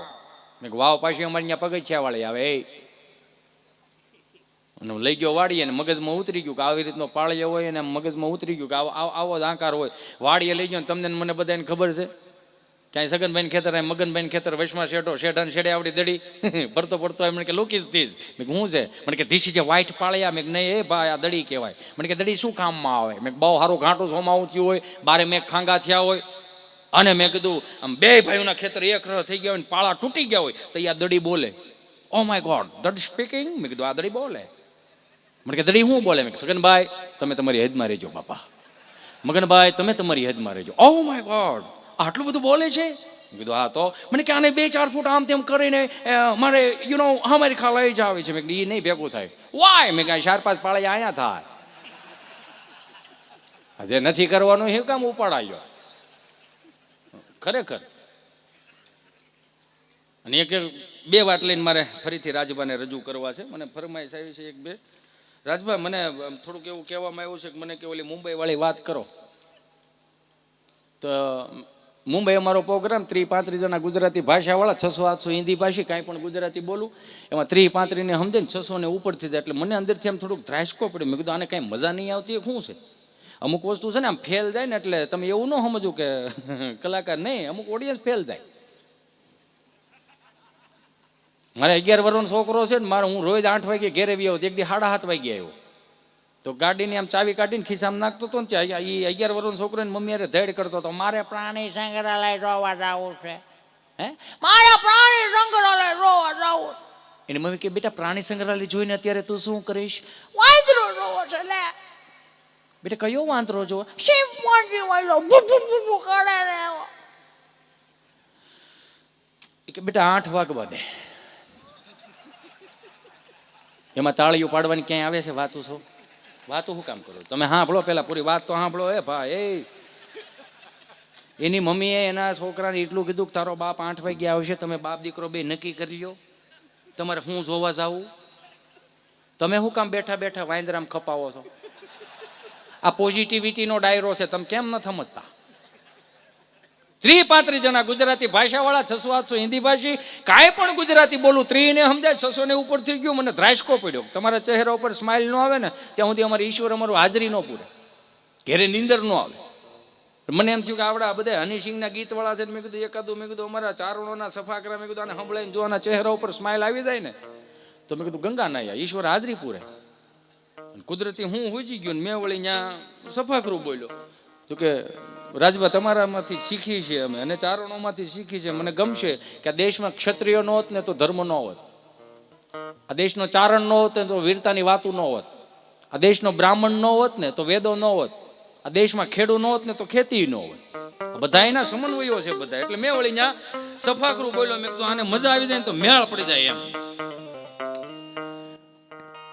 મેં વાવ પાછી અમારી ત્યાં પગથિયા વાળી આવે એ, અને લઈ ગયો વાડીએ ને મગજમાં ઉતરી ગયું કે આવી રીતનો પાળિયો હોય, અને મગજમાં ઉતરી ગયું કે આવો જ આકાર હોય. વાડીએ લઈ ગયો તમને મને બધાને ખબર છે, ક્યાંય સગનભાઈ ખેતર, મગનભાઈ ખેતર, વૈશમાં શેઠો, શેઠાને શેડે આવડી દડી ભરતો પડતો હોય. મને કે લુક ઇઝ ધીસ. મેં શું છે? મને કે ધીસ ઇઝ એ વ્હાઈટ પાળિયા. મેં નહીં એ ભાઈ આ દડી કહેવાય. મને કે દડી શું કામમાં આવે? મેં બહુ સારું ઘાટું સોમાવું થયું હોય, બારે મેં ખાંગા થયા હોય, અને મેં કીધું આમ બે ભાઈઓના ખેતર એક થઈ ગયા હોય ને પાળા તૂટી ગયા હોય તો આ દડી બોલે. Oh my God, dad speaking. મેં કીધું આ દડી બોલે. મને કે દડી શું બોલે? મેં સગનભાઈ તમે તમારી હદમાં રહેજો બાપા, મગનભાઈ તમે તમારી હદમાં રહેજો. ઓ માય ગોડ, આટલું બધું બોલે છે? કીધું હા તો. મને કે આને 2-4 ફૂટ આમ તેમ કરીને મારે અમારી ખા લઈ જ આવે છે. મેં કીધું એ નહીં ભેગું થાય. વાય? મેં કાંઈ 4-5 પાળિયા અહીંયા થાય, જે નથી કરવાનું એ કામ ઉપાડાયો ખરેખર. અને એક 2 વાત લઈને મારે ફરીથી રાજબાને રજૂ કરવા છે. મને ફરમાઈશ આવી છે 1-2. રાજભા મને થોડુંક એવું કહેવામાં આવ્યું છે કે મને કે ઓલી મુંબઈ વાળી વાત કરો. તો મુંબઈ અમારો પ્રોગ્રામ 30-35 જણા ગુજરાતી ભાષાવાળા, 600-800 હિન્દી ભાષી, કાંઈ પણ ગુજરાતી બોલું એમાં 30-35 ને સમજે ને 600 ને ઉપરથી જાય. એટલે મને અંદરથી આમ થોડુંક ધ્રાસકો પડ્યો. મેં કીધું આને કાંઈ મજા નહીં આવતી, શું છે? અમુક વસ્તુ છે ને આમ ફેલ જાય ને, એટલે તમે એવું ન સમજો કે કલાકાર નહીં, અમુક ઓડિયન્સ ફેલ જાય. મારે 11 વર્ષનો છોકરો છે ને, મારે હું રોજ 8 વાગે ઘેરે આવ્યો, એક દી 7:30 વાગે આવ્યો, તો ગાડીની આમ ચાવી કાઢીને ખિસ્સામાં નાખતો હતો ને ત્યાં એ 11 વર્ષનો છોકરો ને મમ્મી અરે ધડ કરતો હતો, મારે પ્રાણી સંગ્રહાલય જોવા જવું છે. હે, મારે પ્રાણી સંગ્રહાલય જોવા જવું. એની મમ્મી કે બેટા પ્રાણી સંગ્રહાલય જોઈને અત્યારે તું શું કરીશ? વાંદરો જોવો છે લે. બેટા કયો વાંદરો જોવો? ચિમ્પાન્જી વાળો બુ બુ બુ કરે રે. કે બેટા 8 વાગવા દે. એમાં તાળીઓ પાડવાની ક્યાંય આવે છે? વાતું છો, વાતું શું કામ કરો તમે? સાંભળો પેલા પૂરી વાત તો સાંભળો. એ ભાઈ, એની મમ્મીએ એના છોકરાને એટલું કીધું કે તારો બાપ 8 વાગે આવશે, તમે બાપ દીકરો બે નક્કી કરજો તમારે હું જોવા જાવું. તમે શું કામ બેઠા બેઠા વાંદરામ ખપાવો છો? આ પોઝિટિવિટીનો ડાયરો છે, તમે કેમ ન સમજતા? 30-35 જણા ગુજરાતી ભાષાવાળા, 600-800 હિન્દી ભાષી, કાંઈ પણ ગુજરાતી બોલું 30 ને સમજાય, 600 ને ઉપર થઈ ગયું. મને ધ્રાસકો પડ્યો. તમારા ચહેરા ઉપર સ્માઇલ ન આવે ને ત્યાં સુધી અમારી ઈશ્વર અમારું હાજરી ન પૂરે, ઘેરે નીંદર ન આવે. મને એમ થયું કે આવડા બધા હનીસિંહના ગીતવાળા છે. મેં કીધું એકાદું, મેં કીધું અમારા ચારણોના સફાકરા, મેં કીધું આને સંભળાઈને જો આના ચહેરા ઉપર સ્માઇલ આવી જાય ને તો મેં કીધું ગંગા ના ઈશ્વર હાજરી પૂરે. કુદરતી હું હુજી ગયો ને મેં વળી ત્યાં સફાકરું બોલ્યો. તો કે રાજભા તમારામાંથી શીખી છે અમે, અને ચારણોમાંથી શીખી છે. મને ગમશે કે આ દેશમાં ક્ષત્રિય ન હોત ને તો ધર્મ ન હોત, આ દેશનો ચારણ ન હોત ને તો વીરતાની વાતું ન હોત, આ દેશનો બ્રાહ્મણ ન હોત ને તો વેદો ન હોત, આ દેશમાં ખેડૂ ન હોત ને તો ખેતી ન હોત. બધા એના સમન્વયો છે બધા. એટલે મેં વળી ત્યાં સફાકરું બોલ્યો. મેં કીધું આને મજા આવી જાય ને તો મેળ પડી જાય એમ.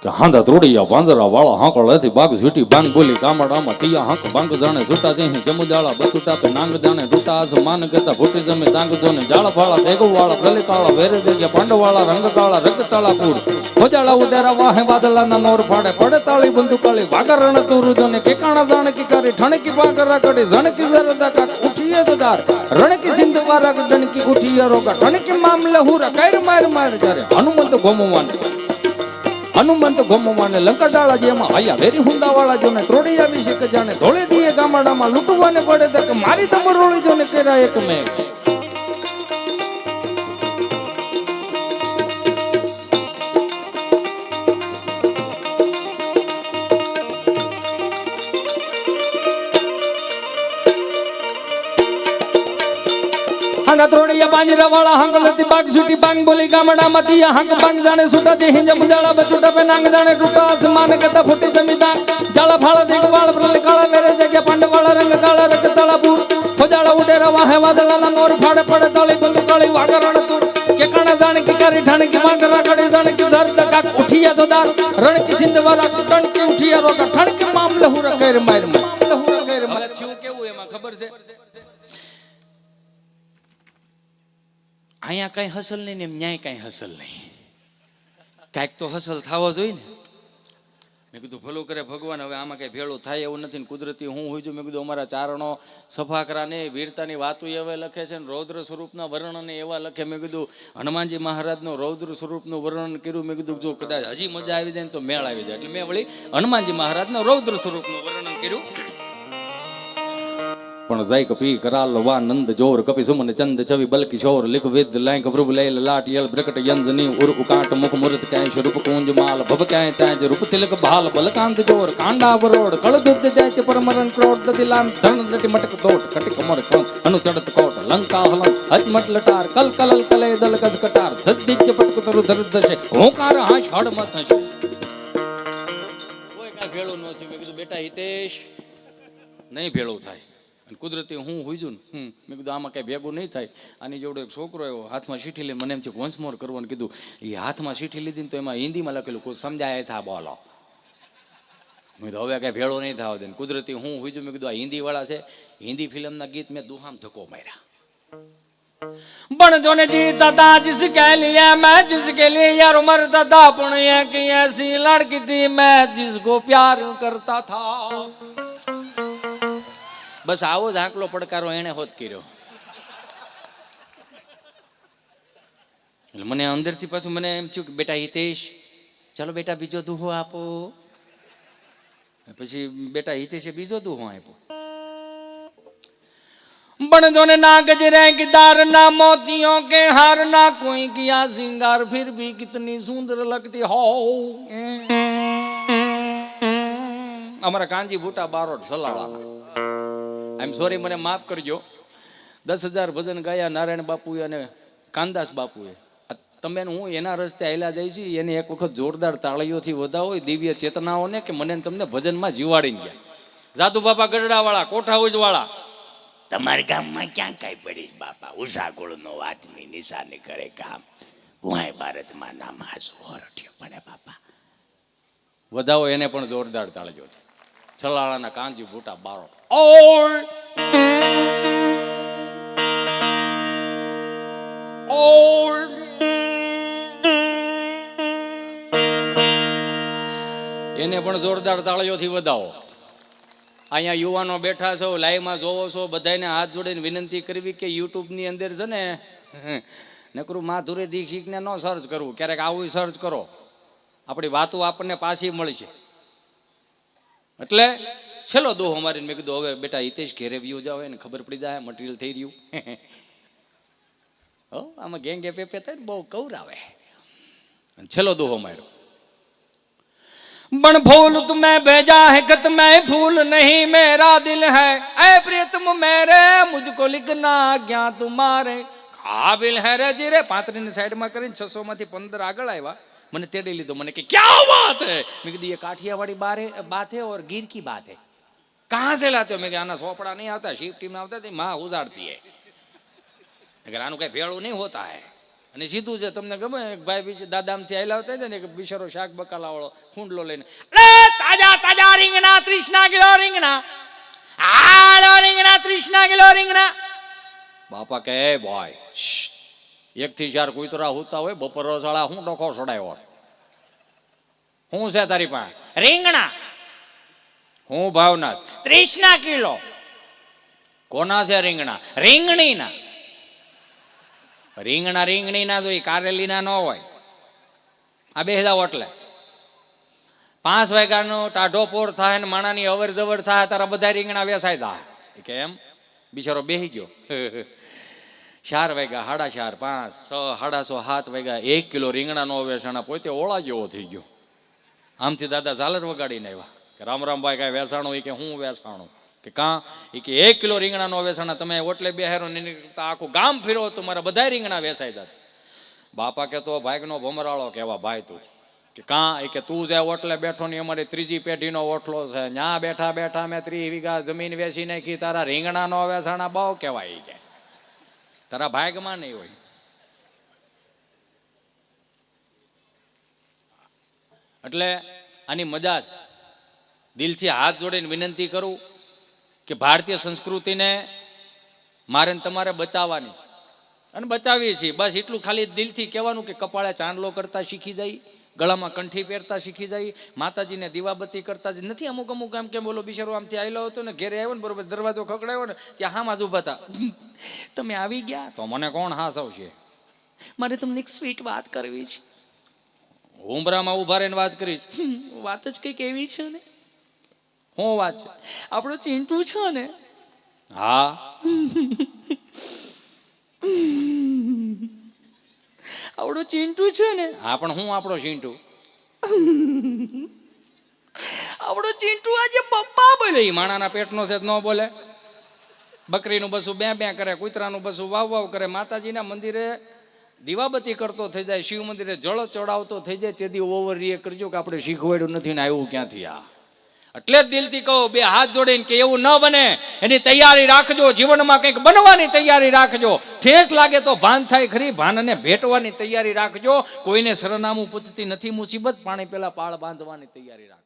કે હાંધા ત્રોડિયા વાંદરા વાળા હાંકળ હતી બાગ ઝૂટી બાંગ બોલી ગામડામાં ટીયા હાંક બાંગ જાણે છૂટા જઈ જમુદાળા બસુટા પે નાંગ જાણે ડૂટા આસ માન ગતા ભૂટી જમે તાંગ જોને જાળ ફાળા દેગુ વાળા ગલી કાળા વેરે દેગ્યા પાંડવાળા રંગ કાળા રંગ તાળાપુર ખોજાળા ઉડેરા વાહે વાદળાના મોર ફાડે પડે તાળી બંદુકાળી વાગર રણ તુરુજો ને કેકાણા જાણકી કરી ઠણકી પાકરા કડી ઝણકી જરદા કાક ઉઠીએ જદાર રણકી સિંધ વારા ડણકી ઉઠીએ રોગા ઠણકી મામલે હુરા કૈર માર માર જારે હનુમંત ગોમવાને લંકાડાળા જેમાં આયા વેરી હુંદાવાળા જોને ત્રોડિયા વિશે કે જાણે ધોળે દીએ ગામડામાં લૂંટવાને પડે તો કે મારી તમરોળી જોને કેરા એક મેં હાંગા ત્રોડિયા પાંજરા વાળા હાંગ લતી બાગ છૂટી બાંગ બોલી ગામડા મતી હાંગ બાંગ જાણે છૂટા જે હિંજ મુજાળા બછૂટા પે નાંગ જાણે ટૂટા આસમાન કતા ફૂટી જમીદાર જાળા ફાળા દેખ વાળ પર કાળા મેરે જગ્યા પાંડવાળા રંગ કાળા રંગ તળાપુર ખોજાળા ઉડેરા વાહે વાદળાના નોર ફાડે પડે તાળી બંધ કાળી વાગરણ તુર કે કાણા જાણે કી કરી ઠાણે કી માંગરા કડે જાણે કી ધર દકા ઉઠિયા જોદાર રણ કી સિંધ વાળા ટણ કે ઉઠિયા રોકા ઠણ કે મામલે હુરા કૈર માર મામલે હુરા કૈર માર થયું કેવું એમાં ખબર છે અહીંયા કઈ હસલ નહીં ને ન્યાય કઈ હસલ નહીં કાંઈક તો હસલ થવો જોઈએ ને મેં કીધું ભલું કરે ભગવાન હવે આમાં કઈ ભેળું થાય એવું નથી ને કુદરતી હું હોય છું મેં કીધું અમારા ચારણો સફાકરાને વીરતાની વાતો એવા લખે છે ને રૌદ્ર સ્વરૂપના વર્ણને એવા લખે મેં કીધું હનુમાનજી મહારાજનું રૌદ્ર સ્વરૂપનું વર્ણન કર્યું મેં કીધું જો કદાચ હજી મજા આવી જાય ને તો મેળ આવી જાય એટલે મેં વળી હનુમાનજી મહારાજનું રૌદ્ર સ્વરૂપનું વર્ણન કર્યું પણ જય કપી કરાલ વા નંદ જોર કપી સુમન ચંદ છવિ બલ કિશોર લિખ વિદ લાંક પ્રભુ લૈલ લાટ યલ પ્રકટ યંદની ઉર ઉકાટ મુખ મુરત કાય સ્વરૂપ કુંજ માલ ભવ કાય તાજ રૂપ તિલક ભાલ બલકાંત જોર કાંડા બરોડ કળ દુદ્ધ જાય પરમરણ ક્રોડ દદિલામ ધન લટી મટક દોટ કટી કમર કમ અનુ ચડત કોટ લંકા હલમ હજમટ લટાર કલ કલલ કલે દલ કજ કટાર ધદ્દિજ પટક તરુ ધરદ છે હોકાર હાશ હડ મત હશે કોઈ કાઈ ભેળું નથી મેં કીધું બેટા હિતેશ નહીં ભેળું થાય કુદરતી હું હુઈજું ને મેં કીધું આમાં કઈ ભેગું નહીં થાય આની જોડે એક છોકરો આવ્યો હાથમાં ચીઠી લઈને મને એમ થયું વન્સ મોર કરવાનું કીધું એ હાથમાં ચીઠી લીધી ને તો એમાં હિન્દીમાં લખેલું કોઈ સમજાય છે આ બોલો મેં કીધું હવે કઈ ભેળો નહીં થવા દે કુદરતી હું હુઈજું મેં કીધું આ હિન્દી વાળા છે હિન્દી ફિલ્મના ગીત મેં દુહામ ધક્કો માર્યા પણ જોને જીતા था जिसके लिए मैं जिसके लिए यार मरता था पण ये की ऐसी लड़की थी मैं जिसको प्यार करता था બસ આવો જ આંકલો પડકારો એને હોત કર્યો એટલે મને અંદરથી પાછું મને એમ થયું કે બેટા હિતેશ ચાલો બેટા બીજો દુહો આપો પછી બેટા હિતેશે બીજો દુહો આપ્યો बन जोने ना गजरे की दार ना मोतियों के हार ना कोई किया सिंगार फिर भी कितनी सुंदर लगती हो हमारा कांजी बूटा बारोट सलावाला आई एम सॉरी મને માફ કરજો 10,000 ભજન ગાયા નારાયણ બાપુએ અને કાનદાસ બાપુએ તમે હું એના રસ્તે આયલા જઈ છે એને એક વખત જોરદાર તાળીઓથી વધાવો દિવ્ય ચેતનાઓને કે મને તમને ભજનમાં જીવાડીને ગયા જાદુ બાપા ગઢડાવાળા કોઠાઉજ વાળા તમારા ગામમાં ક્યાં કઈ પડીશ બાપા ઉષાગુળનો વાતની નિશાની કરે કામ વાય ભારતમાં નામ હાસુ હરઠ્યો પડે બાપા વધાવો એને પણ જોરદાર તાળીઓ છલાળાના કાંજી બૂટા બારો ઓય ઓય એને પણ જોરદાર તાળીઓથી વધાવો અહીંયા યુવાનો બેઠા છો લાઈવમાં જોવો છો બધાને હાથ જોડીને વિનંતી કરવી કે યુટ્યુબની અંદર છે ને નકરું માધુરી દીક્ષિતને ન સર્ચ કરવું ક્યારેક આવું સર્ચ કરો આપણી વાતો આપણને પાછી મળશે એટલે છેલ્લો દોહ અમારી મેં કીધું હવે બેટા હિતેશ ઘેરે વ્યૂ જાવ એને ખબર પડી જાય મટીરિયલ થઈ રહ્યું આમાં ગેંગે પેપે થાય ને બહુ કૌરાવે છેલ્લો દોહો માર્યો बन फूल तुम्हें भेजा है खत में फूल नहीं मेरा दिल है ऐ प्रियतम मेरे मुझको लिखना क्या तुम्हारे काबिल है रे जी रे 35 ની સાઈડ માં કરીને 600 માંથી 15 આગળ આવ્યા મને તેડી લીધો મને કે क्या बात है मैं कहा ये काठियावाड़ी बात है और गिर की बात है कहां से लाते हो मैं आना सोपड़ा नहीं आता शिफ्टी में आता थी माँ उजाड़ती है अगर आनु कहीं भेड़ू नहीं होता है અને સીધું છે તમને ગમે ભાઈ બીજ દાદામથી આયલા હતા ને એક બિચારો શાક બકાલા વાળો ખૂંડલો લઈને તાજા તાજા રીંગણા 30 કિલો રીંગણા હાલો રીંગણા 30 કિલો રીંગણા બાપા કહે ભાઈ 1 થી 4 કુતરા હોતા હોય બપોર સાળા હું ડોખો સડાયો શું છે તારી પાસે? રીંગણા હું ભાવનાથ. 30 કિલો. કોના છે રીંગણા? રીંગણીના. રીંગણા રીંગણીના તો કારેલીના ન હોય. આ બે જાવ એટલે 5 વાગ્યાનો ટાઢો પોર થાય ને માણાની અવર જવર થાય તારા બધા રીંગણા વેસાઈ જાય. કેમ? બિચારો બેહી ગયો. 4 વાગ્યા, 4:30, 5, 6, 6:30, 7 વાગ્યા 1 કિલો રીંગણા નો વેસાણા પોતે ઓળા જેવો થઈ ગયો. આમથી દાદા ઝાલર વગાડીને આવ્યા કે રામ રામભાઈ કાંઈ વેસાણું? કે હું વેસાણું? કે કાં? કે 1 કિલો રીંગણા નો વેસાણા તમે ઓટલે બેહેરો ને આખું ગામ ફેરો તો મારા બધા રીંગણા વેસાઈ જાત. બાપા કે તો ભાઈનો ભમરાળો કેવા ભાઈ તું. કે કાં? કે તું જે ઓટલે બેઠો ને અમારી 3જી પેઢીનો ઓટલો છે, ન્યા બેઠા બેઠા મેં 30 વીઘા જમીન વેચી નાખી, તારા રીંગણા નો વેસાણા બહુ કહેવાય કે તારા ભાગમાં નહીં હોય. એટલે આની મજા છે. દિલથી હાથ જોડીને વિનંતી કરું કે ભારતીય સંસ્કૃતિને મારે ને તમારે બચાવવાની છે અને બચાવીએ છીએ. બસ એટલું ખાલી દિલથી કહેવાનું કે કપાળે ચાંદલો કરતા શીખી જાય, ગળામાં કંઠી પહેરતા શીખી જાય, માતાજીને દીવાબત્તી કરતા જ નથી. અમુક અમુક આમ કેમ બોલો બિચારો આમથી આવેલો હતો ને ઘેરે આવ્યો ને બરોબર દરવાજો ખકડાયો ને ત્યાં હામાં જ ઉભા હતા. તમે આવી ગયા તો મને કોણ હાસ આવશે? મારે તમને એક સ્વીટ વાત કરવી છે. ઉંબરામાં ઉભા રહીને વાત કરીશ. વાત જ કંઈક એવી છે ને. શું વાત છે? આપણો ચિંટુ છે ને. હા આપણો ચિંટુ છે ને. હા પણ હું આપણો ચિંટુ? આપણો ચિંટુ આજે પપ્પા બોલે. એ માણાના પેટનો છે ન બોલે. બકરીનું બસું બે બે કરે, કૂતરાનું બસું વાવ વાવ કરે, માતાજીના મંદિરે દીવાબત્તી કરતો થઈ જાય, શિવ મંદિરે જળ ચડાવતો થઈ જાય. તેથી ઓવર રિએક્ટ કરજો કે આપણે શીખવાડ્યું નથી ને આવ્યું ક્યાંથી. આ એટલે જ દિલથી કહો, બે હાથ જોડીને કે એવું ન બને એની તૈયારી રાખજો. જીવનમાં કંઈક બનવાની તૈયારી રાખજો. ઠેસ લાગે તો ભાન થાય ખરી, ભાનને ભેટવાની તૈયારી રાખજો. કોઈને સરનામું પૂછતી નથી મુસીબત, પાણી પેલા પાળ બાંધવાની તૈયારી રાખજો.